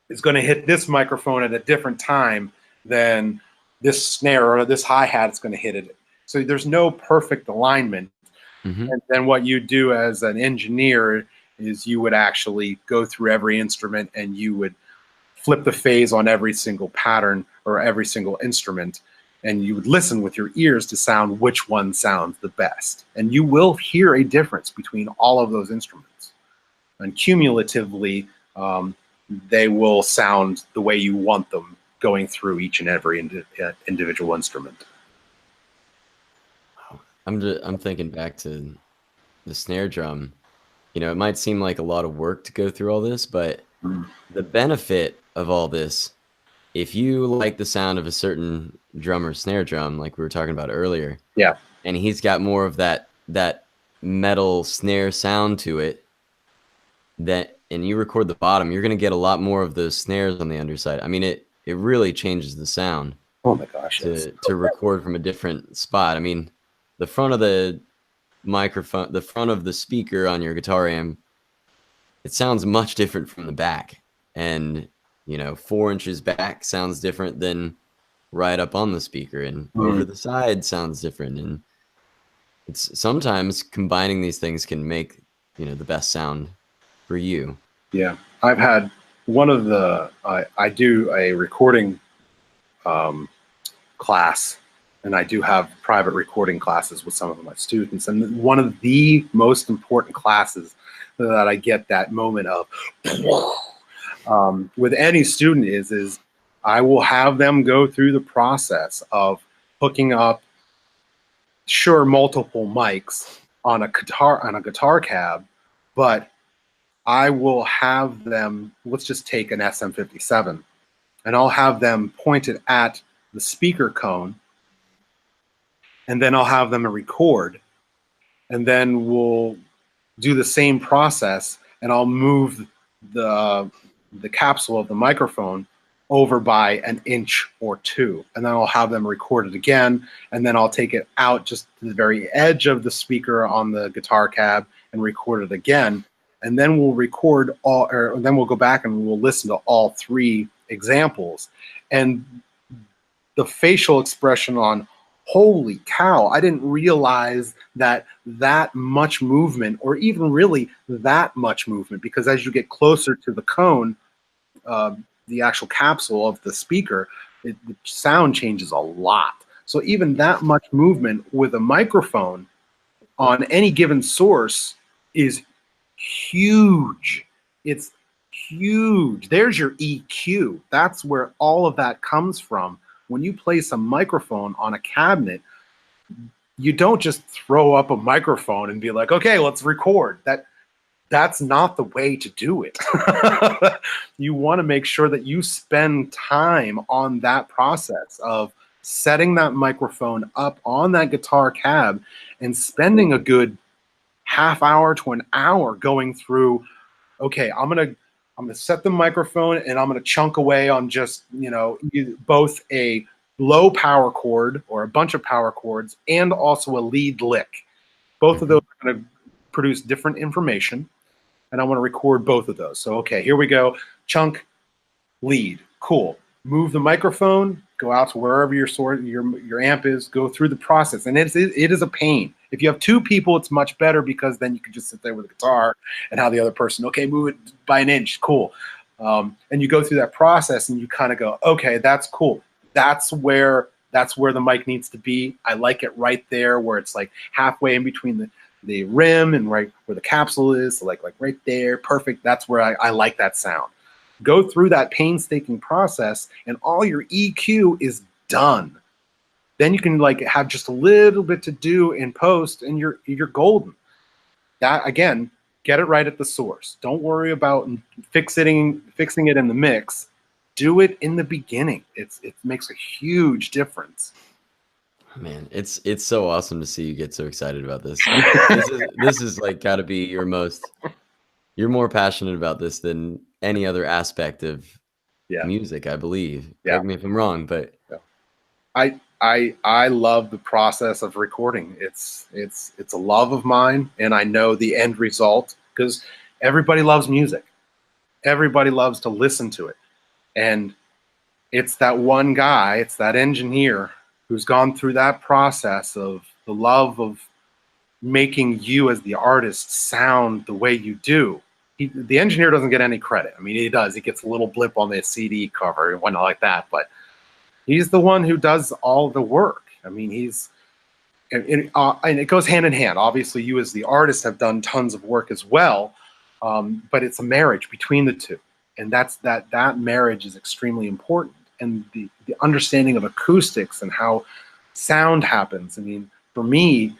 is going to hit this microphone at a different time than this snare or this hi-hat is going to hit it. So there's no perfect alignment. Mm-hmm. And then what you do as an engineer is you would actually go through every instrument and you would flip the phase on every single pattern or every single instrument, and you would listen with your ears to sound which one sounds the best. And you will hear a difference between all of those instruments. And cumulatively, they will sound the way you want them going through each and every individual instrument. I'm thinking back to the snare drum. It might seem like a lot of work to go through all this, but the benefit of all this, if you like the sound of a certain drum or snare drum, like we were talking about earlier, Yeah. and he's got more of that metal snare sound to it, and you record the bottom, you're going to get a lot more of those snares on the underside. I mean, it really changes the sound Oh my gosh, yes. to record from a different spot. I mean, the front of the microphone, the front of the speaker on your guitar amp, it sounds much different from the back. And, 4 inches back sounds different than right up on the speaker, and over Mm, the side sounds different. And it's sometimes combining these things can make, the best sound for you. yeah. I've had one of the, I do a recording um, class, and I do have private recording classes with some of my students. And one of the most important classes that I get that moment of with any student is I will have them go through the process of hooking up, sure, multiple mics on a guitar cab, but I will have them, let's just take an SM57, and I'll have them point it at the speaker cone, and then I'll have them record, and then we'll do the same process, and I'll move the capsule of the microphone over by an inch or two, and then I'll have them record it again, and then I'll take it out just to the very edge of the speaker on the guitar cab and record it again, and then we'll record all, or then we'll go back and we'll listen to all three examples, and the facial expression on, holy cow, I didn't realize that much movement, or even really that much movement, because as you get closer to the cone, the actual capsule of the speaker, the sound changes a lot. So even that much movement with a microphone on any given source is huge. It's huge. There's your EQ. That's where all of that comes from. When you place a microphone on a cabinet, you don't just throw up a microphone and be like, okay, let's record. That's not the way to do it. You want to make sure that you spend time on that process of setting that microphone up on that guitar cab and spending a good half hour to an hour going through, okay, I'm gonna set the microphone and I'm gonna chunk away on just, both a low power chord or a bunch of power chords and also a lead lick. Both of those are gonna produce different information, and I want to record both of those. So, okay, here we go. Chunk, lead, cool. Move the microphone, go out to wherever your amp is, go through the process. And it is a pain. If you have two people, it's much better, because then you can just sit there with the guitar and have the other person, okay, move it by an inch, cool. And you go through that process and you kind of go, okay, that's cool. That's where the mic needs to be. I like it right there where it's like halfway in between the rim and right where the capsule is, so like right there, perfect. That's where I like that sound. Go through that painstaking process and all your EQ is done. Then you can like have just a little bit to do in post and you're golden. That, again, get it right at the source. Don't worry about fixing it in the mix. Do it in the beginning. It makes a huge difference. Man, it's so awesome to see you get so excited about this. This is like got to be you're more passionate about this than any other aspect of Yeah. music, I believe. Yeah. Correct me if I'm wrong, but I love the process of recording. It's a love of mine, and I know the end result, because everybody loves music. Everybody loves to listen to it. And it's that one guy, it's that engineer who's gone through that process of the love of making you as the artist sound the way you do. The engineer doesn't get any credit. I mean, he does. He gets a little blip on the CD cover and whatnot like that, but he's the one who does all the work. I mean, and it goes hand in hand. Obviously, you as the artist have done tons of work as well, but it's a marriage between the two, and that marriage is extremely important. And the understanding of acoustics and how sound happens. I mean, for me,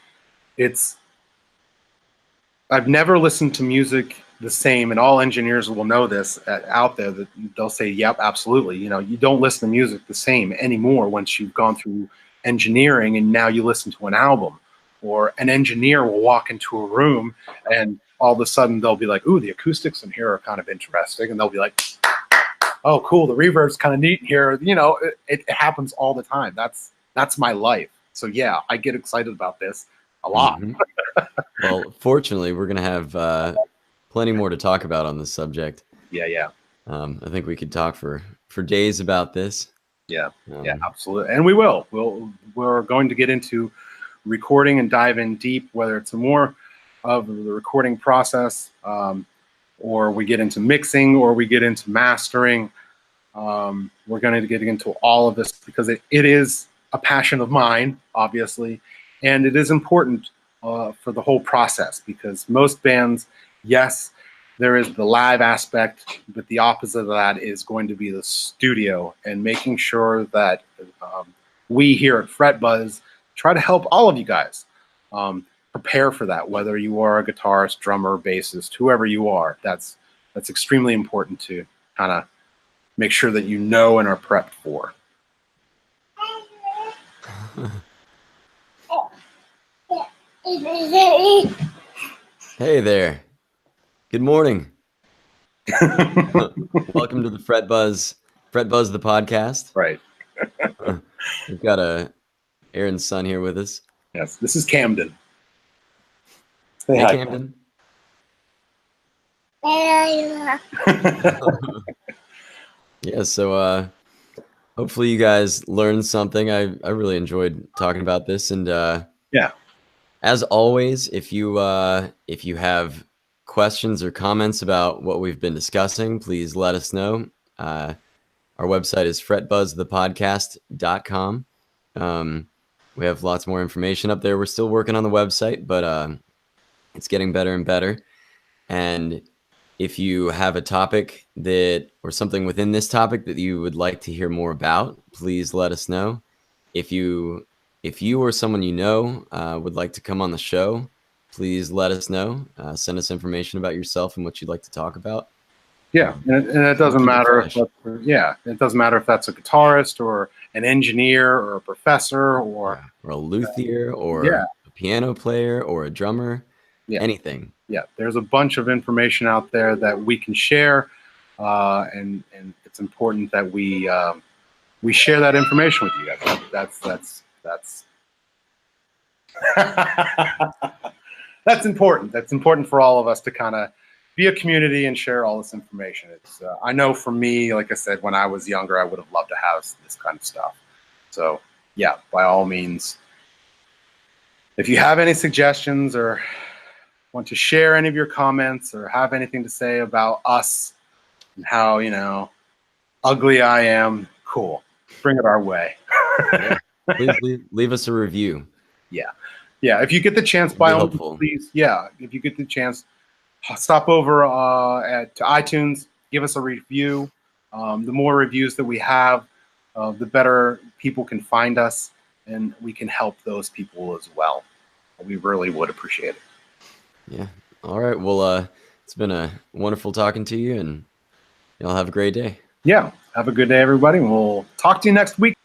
I've never listened to music the same, and all engineers will know this out there, that they'll say, yep, absolutely. You know, you don't listen to music the same anymore once you've gone through engineering and now you listen to an album. Or an engineer will walk into a room and all of a sudden they'll be like, ooh, the acoustics in here are kind of interesting. And they'll be like, oh, cool, the reverb's kind of neat here. You know, it happens all the time. That's my life. So yeah, I get excited about this a lot. Well, fortunately, we're going to have plenty more to talk about on this subject. Yeah. I think we could talk for days about this. Yeah, absolutely. And we will. We're going to get into recording and dive in deep, whether it's more of the recording process, or we get into mixing, or we get into mastering. We're going to get into all of this because it is a passion of mine, obviously, and it is important for the whole process, because most bands, yes, there is the live aspect, but the opposite of that is going to be the studio, and making sure that we here at FretBuzz try to help all of you guys prepare for that, whether you are a guitarist, drummer, bassist, whoever you are. That's extremely important to kind of make sure that you know and are prepped for. Hey there. Good morning. Welcome to the FretBuzz the podcast. Right. We've got Aaron's son here with us. Yes, this is Camden. Hey, Camden. Yeah, so hopefully you guys learned something. I really enjoyed talking about this, and yeah, as always, if you have questions or comments about what we've been discussing, please let us know. Our website is fretbuzzthepodcast.com. We have lots more information up there. We're still working on the website, but it's getting better and better. And if you have a topic or something within this topic that you would like to hear more about, please let us know. If you or someone you know would like to come on the show, please let us know. Send us information about yourself and what you'd like to talk about. Yeah, and it doesn't matter if it doesn't matter if that's a guitarist or an engineer or a professor or a luthier or a piano player or a drummer. Anything. Yeah, there's a bunch of information out there that we can share, and it's important that we share that information with you guys. That's important. That's important for all of us to kind of be a community and share all this information. It's I know for me, like I said, when I was younger, I would have loved to have this kind of stuff. So yeah, by all means, if you have any suggestions or want to share any of your comments or have anything to say about us and how, you know, ugly I am, cool. Bring it our way. Yeah. Please leave us a review. Yeah. If you get the chance, by all means, please. Yeah. If you get the chance, stop over to iTunes, give us a review. The more reviews that we have, the better people can find us, and we can help those people as well. We really would appreciate it. Yeah. All right. Well, it's been a wonderful talking to you, and y'all have a great day. Yeah. Have a good day, everybody. We'll talk to you next week.